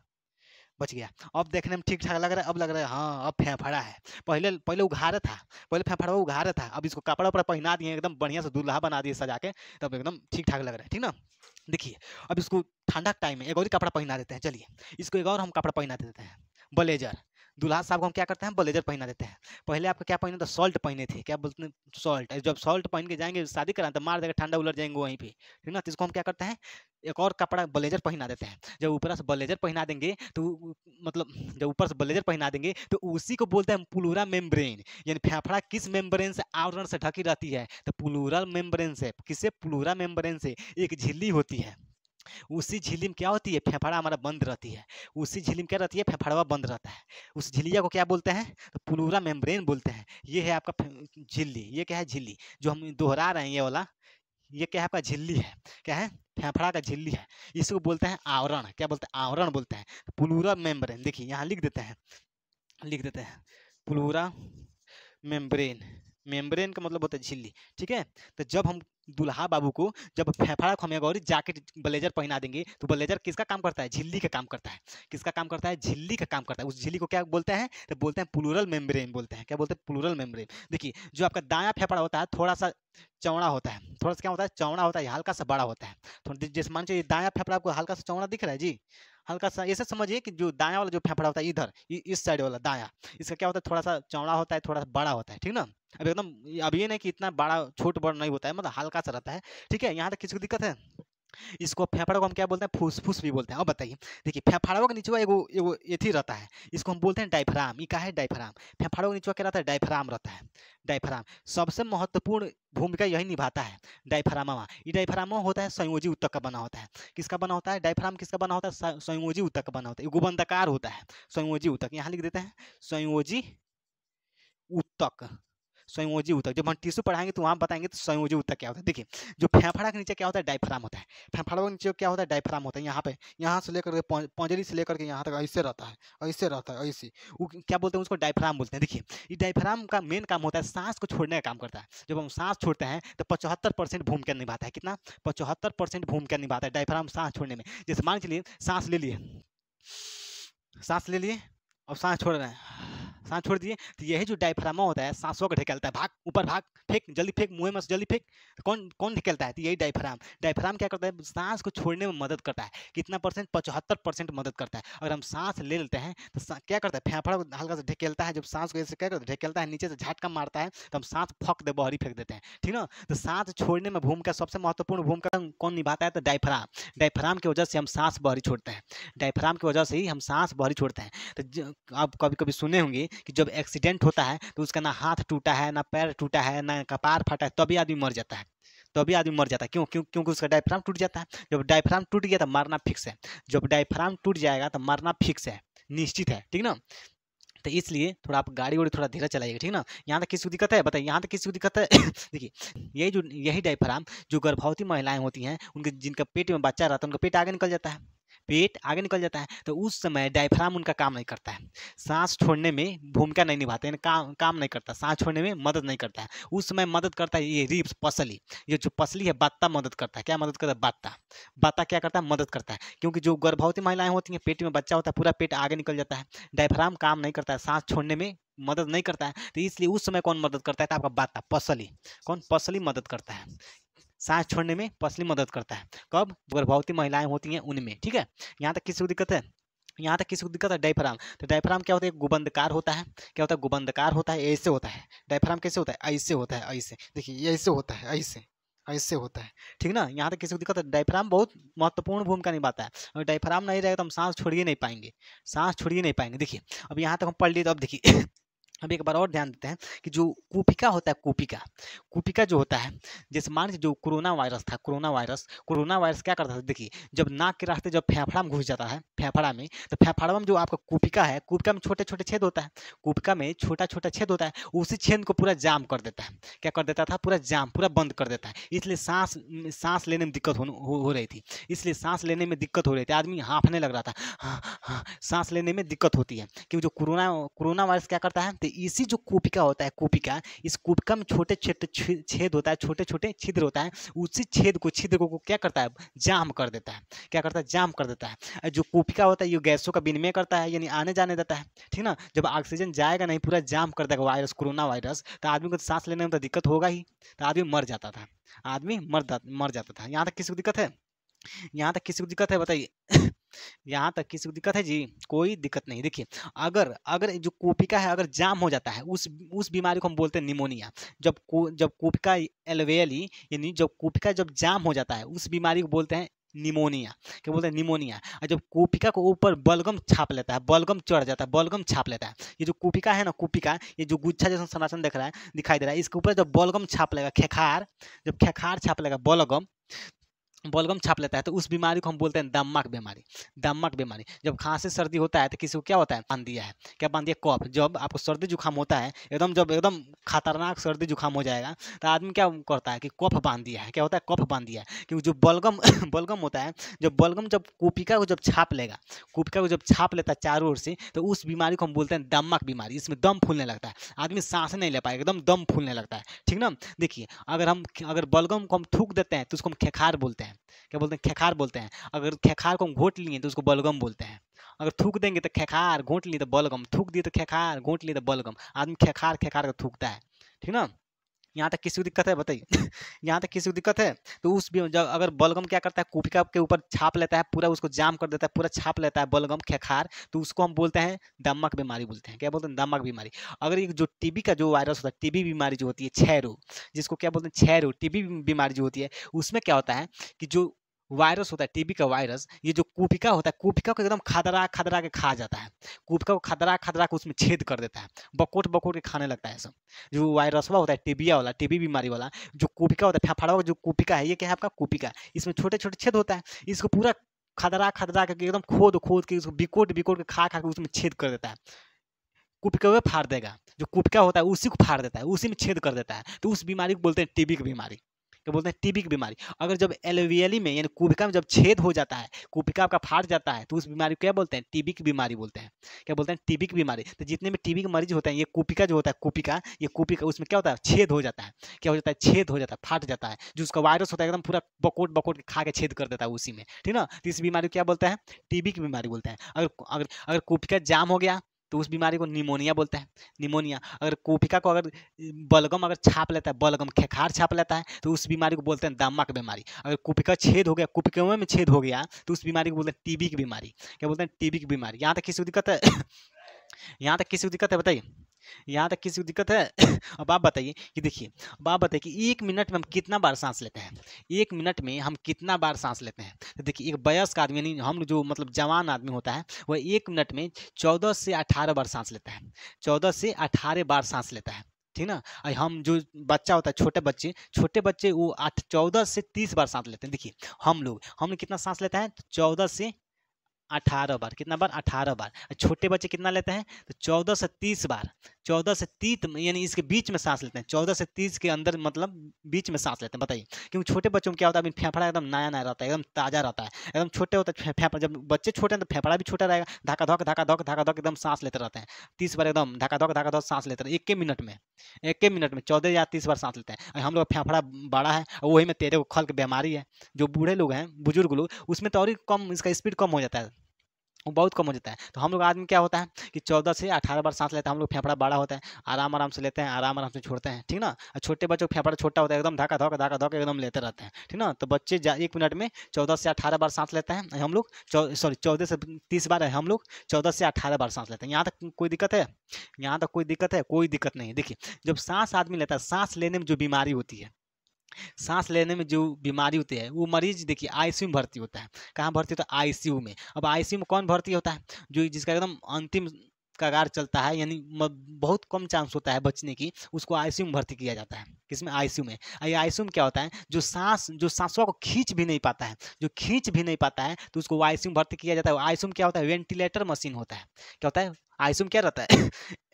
[SPEAKER 1] बच गया। अब देखने में ठीक ठाक लग रहा है, अब लग रहा है हाँ अब फेफड़ा है। पहले पहले उघारे था, पहले फेफड़ा उघारे था, अब इसको कपड़ा उपड़ा पहना दिए, एकदम बढ़िया से दूल्हा बना दिए सजा के, तब एकदम ठीक ठाक लग रहा है, ठीक ना। देखिए अब इसको ठंडा टाइम में एक और ही कपड़ा पहना देते हैं, चलिए इसको एक और हम कपड़ा पहना देते हैं, ब्लेजर। दूल्हा साहब को हम क्या करते हैं? ब्लेजर पहना देते हैं। पहले आपको क्या पहने थे? शॉर्ट पहने थे, क्या बोलते हैं? शॉर्ट। जब शॉर्ट पहन के जाएंगे शादी कराने तो मार देगा, ठंडा उलट जाएंगे वहीं पे, ठीक ना। तो इसको हम क्या करते हैं? एक और कपड़ा ब्लेजर पहना देते हैं। जब ऊपर से ब्लेजर पहना देंगे तो मतलब जब ऊपर से ब्लेजर पहना देंगे तो उसी को बोलते हैं प्लूरा मेम्ब्रेन। यानी फेफड़ा किस मेम्ब्रेन से? आवरण से ढकी रहती है, तो प्लूरल मेम्ब्रेन से। किससे? प्लूरा मेम्ब्रेन से। एक झिल्ली होती है, उसी झिल्ली में क्या होती है? फेफड़ा हमारा बंद रहती है। उसी झिल्ली में क्या रहती है? फेफड़वा बंद रहता है। उस झिल्लिया को क्या बोलते हैं? तो प्लूरा मेम्ब्रेन बोलते हैं। ये है आपका झिल्ली। ये क्या है? झिल्ली। जो हम दोहरा रहे हैं ये वाला, ये क्या है? आपका झिल्ली है। क्या है? फेफड़ा का झिल्ली है। इसको बोलते हैं आवरण। क्या बोलते हैं? आवरण बोलते हैं, प्लूरा मेम्ब्रेन। देखिए यहाँ लिख देते हैं, लिख देते हैं प्लूरा मेम्ब्रेन। मेम्ब्रेन का मतलब होता है झिल्ली, ठीक है। तो जब हम दुल्हा बाबू को जब फेफड़ा को हम एक और जैकेट ब्लेजर पहना देंगे तो ब्लेजर किसका काम करता है? झिल्ली का काम करता है। किसका काम करता है? झिल्ली का काम करता है। उस झिल्ली को क्या बोलते हैं? तो बोलते हैं प्लूरल मेम्ब्रेन बोलते हैं। क्या बोलते हैं? Pleural membrane. देखिए जो आपका दायां फेफड़ा होता है थोड़ा सा चौड़ा होता है, थोड़ा सा क्या होता है? चौड़ा होता है, हल्का सा बड़ा होता है। थोड़ा जैसे मान लीजिए दायां फेफड़ा आपको हल्का सा चौड़ा दिख रहा है जी, हल्का सा ऐसे समझिए कि जो दायां वाला जो फेफड़ा होता है इधर इस साइड वाला दायां, इसका क्या होता है? थोड़ा सा चौड़ा होता है, थोड़ा सा बड़ा होता है, ठीक ना। अब एकदम अब ये नहीं कि इतना बड़ा छोट बड़ नहीं होता है, मतलब हल्का सा रहता है, ठीक है। यहाँ तक किसी को दिक्कत है? इसको फेफड़ा को हम क्या बोलते हैं? फुसफुस भी बोलते हैं। अब बताइए, देखिए फेफड़ों के नीचे एगो एगो एथी रहता है, इसको हम बोलते हैं डायफ्राम। ये क्या है? डायफ्राम। फेफड़ों के नीचे क्या रहता है? डायफ्राम रहता है। डायफ्राम सबसे महत्वपूर्ण भूमिका यही निभाता है, डायफ्रामा। ये डायफ्रामा होता है संयोजी ऊतक का बना होता है। किसका बना होता है? डायफ्राम किसका बना होता है? संयोजी ऊतक का बना होता है। गुबंदकार होता है संयोजी ऊतक। यहाँ लिख देते हैं संयोजी ऊतक। संयोजी ऊतक जब हम टिश्यू पढ़ाएंगे तो वहाँ बताएंगे तो संयोजी ऊतक क्या होता है। देखिए जो फेफड़ा के नीचे क्या होता है? डायफ्राम होता है। फेफड़ा के नीचे क्या होता है? डायफ्राम होता है। यहाँ पे, यहाँ से लेकर के पंजरी से लेकर के यहाँ तक ऐसे रहता है, ऐसे रहता है, ऐसे। वो क्या बोलते हैं? उसको डायफ्राम बोलते हैं। देखिए ये डायफ्राम का मेन काम होता है सांस को छोड़ने का काम करता है। जब हम सांस छोड़ते हैं तो 75% भूमिका निभाता है। कितना? 75% भूमिका निभाता है डायफ्राम सांस छोड़ने में। जैसे मान चलिए सांस ले लिए, सांस ले लिए और सांस छोड़ रहे हैं, सांस छोड़ दिए, तो यही जो डायफ्रामा होता है सांसों को ढकेलता है। भाग ऊपर भाग, फेंक जल्दी फेंक, मुंह में से जल्दी फेंक। तो कौन कौन ढकेलता है? तो यही डायफ्राम। डायफ्राम क्या करता है? सांस को छोड़ने में मदद करता है। कितना परसेंट? 75% मदद करता है। अगर हम सांस ले लेते हैं तो क्या करता है? फेफड़ा को हल्का से ढकेलता है। जब सांस को ऐसे क्या करता है? ढकेलता है, नीचे से झटका मारता है तो हम सांस फक दे बहरी फेंक देते हैं, ठीक ना। तो सांस छोड़ने में भूमिका सबसे महत्वपूर्ण भूमिका कौन निभाता है? तो डायफ्राम। डायफ्राम की वजह से हम सांस बहरी छोड़ते हैं। डायफ्राम की वजह से ही हम सांस बहरी छोड़ते हैं। तो आप कभी कभी सुने होंगे कि जब एक्सीडेंट होता है तो उसका ना हाथ टूटा है, ना पैर टूटा है, ना कपार फटा है, तभी आदमी मर जाता है। तभी आदमी मर जाता है। क्यों? क्योंकि उसका डायफ्राम टूट जाता है। जब डायफ्राम टूट गया तो मरना फिक्स है। जब डायफ्राम टूट जाएगा तो मरना फिक्स है, निश्चित है, ठीक ना। तो इसलिए थोड़ा आप गाड़ी वाड़ी थोड़ा धीरे चलाइएगा, ठीक ना। यहाँ तक किसी को दिक्कत है? बताइए यहाँ तक किसी को दिक्कत है? देखिए यही डायफ्राम जो गर्भवती महिलाएं होती हैं उनके जिनका पेट में बच्चा रहता है उनका पेट आगे निकल जाता है, पेट आगे निकल जाता है, तो उस समय डायफ्राम उनका काम नहीं करता है। सांस छोड़ने में भूमिका नहीं निभाते हैं, काम नहीं करता, सांस छोड़ने में मदद नहीं करता है। उस समय मदद करता है ये रिब्स, पसली। ये जो पसली है बात्ता मदद करता है। क्या मदद करता है? बात्ता। बात्ता क्या करता है? मदद करता है। क्योंकि जो गर्भवती महिलाएं होती हैं पेट में बच्चा होता है पूरा पेट आगे निकल जाता है, डायफ्राम काम नहीं करता है, सांस छोड़ने में मदद नहीं करता है। तो इसलिए उस समय कौन मदद करता है? तो आपका बात्ता, पसली। कौन? पसली मदद करता है। सांस छोड़ने में पसली मदद करता है। कब? गर्भवती महिलाएं होती हैं उनमें, ठीक है। यहाँ तक किसी को दिक्कत है? यहाँ तक किसी को दिक्कत है? डायफ्राम। तो डायफ्राम क्या होता है? गुबंदकार होता है। क्या होता है? गुबंदकार होता है, ऐसे होता है। डायफ्राम कैसे होता है? ऐसे होता है, ऐसे। देखिए ये ऐसे होता है, ऐसे ऐसे होता है, ठीक ना। यहाँ तक किसी को दिक्कत है? डायफ्राम बहुत महत्वपूर्ण भूमिका निभाता है। अगर डायफ्राम नहीं रहेगा तो हम सांस छोड़ ही नहीं पाएंगे, सांस छोड़ ही नहीं पाएंगे। देखिए अब यहाँ तक हम पढ़ लिए, तो अब देखिए अब एक बार और ध्यान देते हैं कि जो कुपिका होता है, कुपिका कुपिका जो होता है, जैसे मान लीजिए जो कोरोना वायरस था, कोरोना वायरस क्या करता था, देखिए जब नाक के रास्ते जब फेफड़ा में घुस जाता है, फेफड़ा में, तो फेफड़ा में जो आपका कुपिका है, कुपिका में छोटे छोटे छेद होता है, कुपिका में छोटा छोटा छेद होता है, उसी छेद को पूरा जाम कर देता है। क्या कर देता था? पूरा जाम, पूरा बंद कर देता है। इसलिए सांस लेने में दिक्कत हो रही थी, इसलिए सांस लेने में दिक्कत हो रही थी, आदमी हाँफने लग रहा था, हाँ हाँ, सांस लेने में दिक्कत होती है। क्योंकि जो कोरोना वायरस क्या करता है, तो इसी जो कुपिका होता है, कुपिका, इस कुपिका में छोटे छोटे छेद होता है, छोटे छोटे छिद्र होता है, उसी छिद्र को क्या करता है? जाम कर देता है। क्या करता है? जाम कर देता है। जो कुपिका होता है ये गैसों का विनिमय करता है, यानी आने जाने देता है, ठीक ना। जब ऑक्सीजन जाएगा नहीं, पूरा जाम कर देगा वायरस, कोरोना वायरस, तो आदमी को सांस लेने में तो दिक्कत होगा ही, तो आदमी मर जाता था, आदमी मर जाता था। यहाँ तक किसी को दिक्कत है? यहाँ तक किसी को दिक्कत है? बताइए। यहाँ तक किसी को दिक्कत है जी? कोई दिक्कत नहीं। देखिए, अगर अगर जो कोपिका है अगर जाम हो जाता है, उस बीमारी को हम बोलते हैं निमोनिया। जब कोपिका एल्वेयली, यानी जब कोपिका जब जाम हो जाता है, उस बीमारी को बोलते हैं निमोनिया। क्या बोलते हैं? निमोनिया। और जब कोपिका को ऊपर बलगम छाप लेता है, बलगम चढ़ जाता है, बलगम छाप लेता है, ये जो कोपिका है ना, कोपिका, ये जो गुच्छा जैसा संरचना दिखाई दे रहा है, इसके ऊपर जब बलगम छाप लेगा, खेखार, जब खेखार छाप लेगा, बलगम बलगम छाप लेता है, तो उस बीमारी को हम बोलते हैं दम्मक बीमारी। दम्मक बीमारी। जब खांसी सर्दी होता है तो किसी को क्या होता है? बांध दिया है। क्या बांध दिया? कफ। जब आपको सर्दी जुकाम होता है, जब एकदम खतरनाक सर्दी जुकाम हो जाएगा, तो आदमी क्या करता है कि कफ बांध दिया है। क्या होता है? कफ बांध दिया है। क्योंकि जो बलगम बलगम होता है, जब कुपिका को जब छाप लेगा, कुपिका को जब छाप लेता है चारों ओर से, तो उस बीमारी को हम बोलते हैं दम्मक बीमारी। इसमें दम फूलने लगता है, आदमी सांस नहीं ले पाएगा, एकदम दम फूलने लगता है, ठीक ना। देखिए, अगर बलगम को हम थूक देते हैं तो उसको हम खेखार बोलते हैं। क्या बोलते हैं? खेखार बोलते हैं। अगर खेखार को हम घोट लिए तो उसको बलगम बोलते हैं। अगर थूक देंगे तो खेखार, घोट लिए तो बलगम, थूक दिए तो खेखार, घोट लिए तो बलगम, आदमी खेखार खेखार का थूकता है, ठीक ना। यहाँ तक किसी को दिक्कत है? बताइए। यहाँ तक किसी को दिक्कत है? तो जब अगर बलगम क्या करता है, कुपिका के ऊपर छाप लेता है, पूरा उसको जाम कर देता है, पूरा छाप लेता है बलगम, खेखार, तो उसको हम बोलते हैं दम्मक बीमारी बोलते हैं। क्या बोलते हैं? दम्मक बीमारी। अगर ये जो टीबी का जो वायरस होता है, टीबी बीमारी जो होती है, क्षय रोग, जिसको क्या बोलते हैं? क्षय रोग, टीबी बीमारी जो होती है, उसमें क्या होता है कि जो वायरस होता है, टीबी का वायरस, ये जो कुपिका होता है, कुपिका को एकदम खदरा खदरा के खा जाता है, कुपिका को खदरा खदरा के उसमें छेद कर देता है, बकोट बकोट के खाने लगता है सब। जो वायरसवा होता है, टीबिया वाला, टीबी बीमारी वाला, जो कुपिका होता है, फेफड़ा वाला जो कुपिका है, ये क्या है आपका? कुपिका। इसमें छोटे छोटे छेद होता है, इसको पूरा खदरा खदरा करके एकदम खोद खोद के इसको बिकोट बिकोट के खा खा के उसमें छेद कर देता है। कुपिका में फाड़ देगा, जो कुपिका होता है उसी को फाड़ देता है, उसी में छेद कर देता है, तो उस बीमारी को बोलते हैं टीबी की बीमारी। क्या बोलते हैं? टीबी की बीमारी। अगर जब एलवीएली में, यानी कुपिका में जब छेद हो जाता है, कुपिका आपका फाट जाता है, तो उस बीमारी को क्या बोलते हैं? टीबी की बीमारी बोलते हैं। क्या बोलते हैं? टीबी की बीमारी। तो जितने भी टीबी के मरीज होते हैं, ये कुपिका जो होता है, कुपिका उसमें क्या होता है? छेद हो जाता है। क्या हो जाता है? छेद हो जाता है, फाट जाता है। जो उसका वायरस होता है एकदम पूरा बकोट बकोट के खा के छेद कर देता है उसी में, ठीक ना। तो इस बीमारी को क्या बोलते हैं? टीबी की बीमारी बोलते हैं। अगर कुपिका जाम हो गया तो उस बीमारी को निमोनिया बोलते हैं, निमोनिया। अगर कोपिका को अगर बलगम अगर छाप लेता है, बलगम खेखार छाप लेता है, तो उस बीमारी को बोलते हैं दम्मक बीमारी। अगर कुपिका छेद हो गया, कुपिका में छेद हो गया, तो उस बीमारी को बोलते हैं टीबी की बीमारी। क्या बोलते हैं? टीबी की बीमारी। यहाँ तक किसी को दिक्कत है? यहाँ तक किसी को दिक्कत है? बताइए। यहाँ तक किसी को दिक्कत है? अब आप बताइए कि देखिए, अब आप बताइए कि 1 मिनट में हम कितना बार सांस लेते हैं? 1 मिनट में हम कितना बार सांस लेते हैं? तो देखिए, एक वयस्क आदमी, यानी हम जो मतलब जवान आदमी होता है, वह 1 मिनट में 14 से 18 बार सांस लेता है, 14 से 18 बार सांस लेता है, ठीक ना। और हम जो बच्चा होता है, छोटे बच्चे वो 14 से 30 बार सांस लेते हैं। देखिए, हम लोग कितना सांस लेते हैं? 14 से 18 बार। कितना बार? 18 बार। छोटे बच्चे कितना लेते हैं? तो 14 से 30 बार। 14 से 30 यानी इसके बीच में सांस लेते हैं, 14 से 30 के अंदर मतलब बीच में सांस लेते हैं। बताइए, क्योंकि छोटे बच्चों में क्या होता है? अभी फेफड़ा एकदम नया नया रहता है, एकदम ताजा रहता है, एकदम छोटे होता है फेफड़ा। जब बच्चे छोटे हैं तो फेफड़ा भी छोटा रहेगा, धका धक एकदम सांस लेते रहते हैं। 30 बार एकदम धका धक सांस लेते हैं, 1 मिनट में 14 या 30 बार सांस लेते हैं। और हम लोग फेफड़ा बड़ा है, और वही में तेरे को खल की बीमारी है। जो बूढ़े लोग हैं, बुजुर्ग लोग, उसमें तो और ही कम, इसका स्पीड कम हो जाता है, वो बहुत कम हो जाता है। तो हम लोग आदमी क्या होता है कि 14 से 18 बार सांस लेते हैं। हम लोग फेफड़ा बड़ा होता है, आराम आराम से लेते हैं, आराम आराम से छोड़ते हैं, ठीक ना। और छोटे बच्चों का फेफड़ा छोटा होता है, एकदम धका धक एकदम लेते रहते हैं, ठीक ना। तो बच्चे 1 मिनट में 14 से 18 बार सांस लेते हैं, हम लोग 14 से 30 बार है, हम लोग 14 से 18 बार सांस लेते हैं। यहाँ तक कोई दिक्कत है? यहाँ तक कोई दिक्कत है? कोई दिक्कत नहीं। देखिए, जब सांस आदमी लेता है, सांस लेने में जो बीमारी होती है, सांस लेने में जो बीमारी होती है, वो मरीज देखिए आईसीयू में भर्ती होता है। कहाँ भर्ती होता है? आईसीयू में। अब आईसीयू में कौन भर्ती होता है? जो जिसका एकदम अंतिम कगार चलता है, यानी बहुत कम चांस होता है बचने की, उसको आईसीयू में भर्ती किया जाता है। किसमें? आईसीयू में। ये आईसीयू में क्या होता है, जो सांसों को खींच भी नहीं पाता है, जो खींच भी नहीं पाता है तो उसको आईसीयू में भर्ती किया जाता है। आईसीयू में क्या होता है? वेंटिलेटर मशीन होता है। क्या होता है? आईसीयू में क्या रहता है?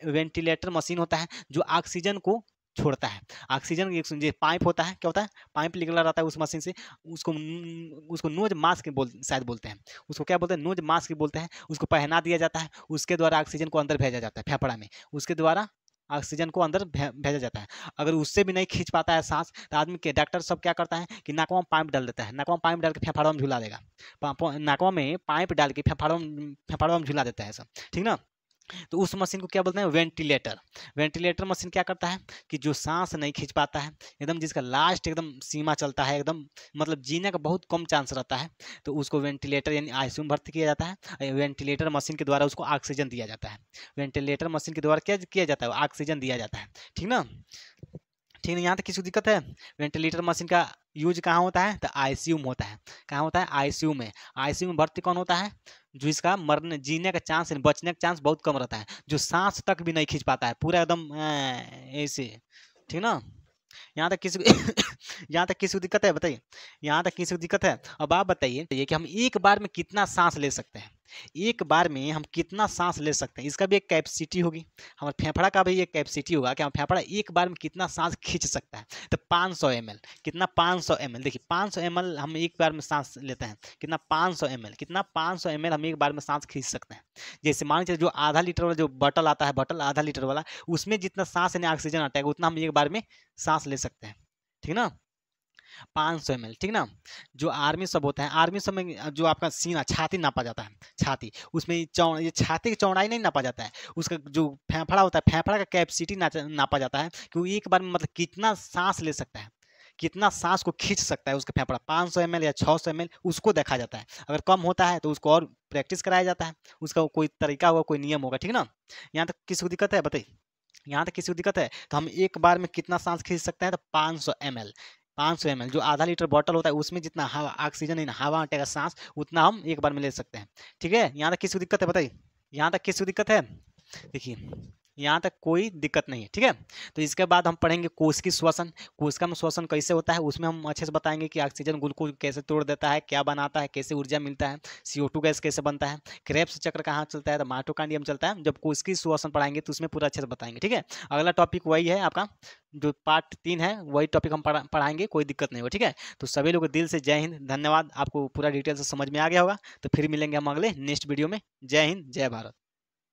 [SPEAKER 1] वेंटिलेटर मशीन होता है जो ऑक्सीजन को छोड़ता है। ऑक्सीजन एक पाइप होता है, क्या होता है? पाइप निकला रहता है उस मशीन से, उसको नोज मास्क शायद बोलते हैं, उसको क्या बोलते हैं? नोज मास्क बोलते हैं। उसको पहना दिया जाता है, उसके द्वारा ऑक्सीजन को अंदर भेजा जाता है फेफड़ा में, उसके द्वारा ऑक्सीजन को अंदर भेजा जाता है। अगर उससे भी नहीं खींच पाता है सांस तो आदमी के डॉक्टर सब क्या करता है कि नाकवा में पाइप डाल देता है, नाकवा में पाइप डाल के फेफड़ा में झुला देगा, नाकवा में पाइप डाल के फेफड़ा में झुला देता है सब, ठीक ना। तो उस मशीन को क्या बोलते हैं? वेंटिलेटर। वेंटिलेटर मशीन क्या करता है कि जो सांस नहीं खींच पाता है, एकदम जिसका लास्ट एकदम सीमा चलता है, एकदम मतलब जीने का बहुत कम चांस रहता है, तो उसको वेंटिलेटर यानी आईसीयू में भर्ती किया जाता है। वेंटिलेटर मशीन के द्वारा उसको ऑक्सीजन दिया जाता है। वेंटिलेटर मशीन के द्वारा क्या किया जाता है? ऑक्सीजन दिया जाता है, ठीक ना। ठीक है, यहाँ तक किसी को दिक्कत है? वेंटिलेटर मशीन का यूज कहाँ होता है? तो आईसीयू में होता है। कहाँ होता है? आईसीयू में। आईसीयू में भर्ती कौन होता है? जो इसका मरने जीने का चांस, बचने का चांस बहुत कम रहता है, जो सांस तक भी नहीं खींच पाता है, पूरा एकदम ऐसे, ठीक ना। यहाँ तक किसी यहाँ तक किसी को दिक्कत है? बताइए, यहाँ तक किसी को दिक्कत है? अब आप बताइए कि हम एक बार में कितना सांस ले सकते हैं, एक बार में हम कितना सांस ले सकते हैं, इसका भी एक कैपेसिटी होगी। हमारे फेफड़ा का भी एक कैपेसिटी होगा कि हम फेफड़ा एक बार में कितना सांस खींच सकता है। तो 500 ml, कितना? 500 ml। देखिए 500 ml हम एक बार में सांस लेते हैं, कितना? 500 ml। कितना? 500 ml हम एक बार में सांस खींच सकते हैं। जैसे मान लीजिए जो आधा लीटर वाला जो बॉटल आता है, बॉटल आधा लीटर वाला, उसमें जितना सांस यानी ऑक्सीजन आता है उतना हम एक बार में सांस ले सकते हैं, ठीक ना। 500 ml, ठीक ना। जो आर्मी सब होता है, आर्मी सब में जो आपका सीना छाती नापा जाता है, छाती, उसमें ये छाती की चौड़ाई नहीं नापा जाता है, उसका जो फेफड़ा होता है, फेफड़ा का कैपेसिटी नापा जाता है कि वो एक बार में मतलब कितना सांस ले सकता है, कितना सांस को खींच सकता है उसका फेफड़ा। 500 ml या 600 ml उसको देखा जाता है। अगर कम होता है तो उसको और प्रैक्टिस कराया जाता है, उसका कोई तरीका होगा, कोई नियम होगा, ठीक ना। यहाँ तक किसी को दिक्कत है? बताइए, यहाँ तक किसी को दिक्कत है? तो हम एक बार में कितना सांस खींच सकते हैं? तो 500 ml। 500 ml जो आधा लीटर बॉटल होता है उसमें जितना हवा ऑक्सीजन नहीं, हवा हटेगा सांस, उतना हम एक बार में ले सकते हैं, ठीक है। यहाँ तक किसी को दिक्कत है? बताइए, यहाँ तक किसी को दिक्कत है? देखिए यहाँ तक कोई दिक्कत नहीं है, ठीक है। तो इसके बाद हम पढ़ेंगे कोशिकीय श्वसन। कोशिका में श्वसन कैसे होता है उसमें हम अच्छे से बताएंगे कि ऑक्सीजन ग्लूकोज कैसे तोड़ देता है, क्या बनाता है, कैसे ऊर्जा मिलता है, CO2 गैस कैसे बनता है, क्रेब्स चक्र कहाँ चलता है, तो माइटोकॉन्ड्रियम चलता है। जब कोशिकीय श्वसन पढ़ाएंगे तो उसमें पूरा अच्छे से बताएंगे, ठीक है। अगला टॉपिक वही है आपका, जो पार्ट 3 है वही टॉपिक हम पढ़ाएंगे, कोई दिक्कत नहीं हो, ठीक है। तो सभी लोग दिल से जय हिंद, धन्यवाद। आपको पूरा डिटेल से समझ में आ गया होगा। तो फिर मिलेंगे हम अगले नेक्स्ट वीडियो में। जय हिंद, जय भारत।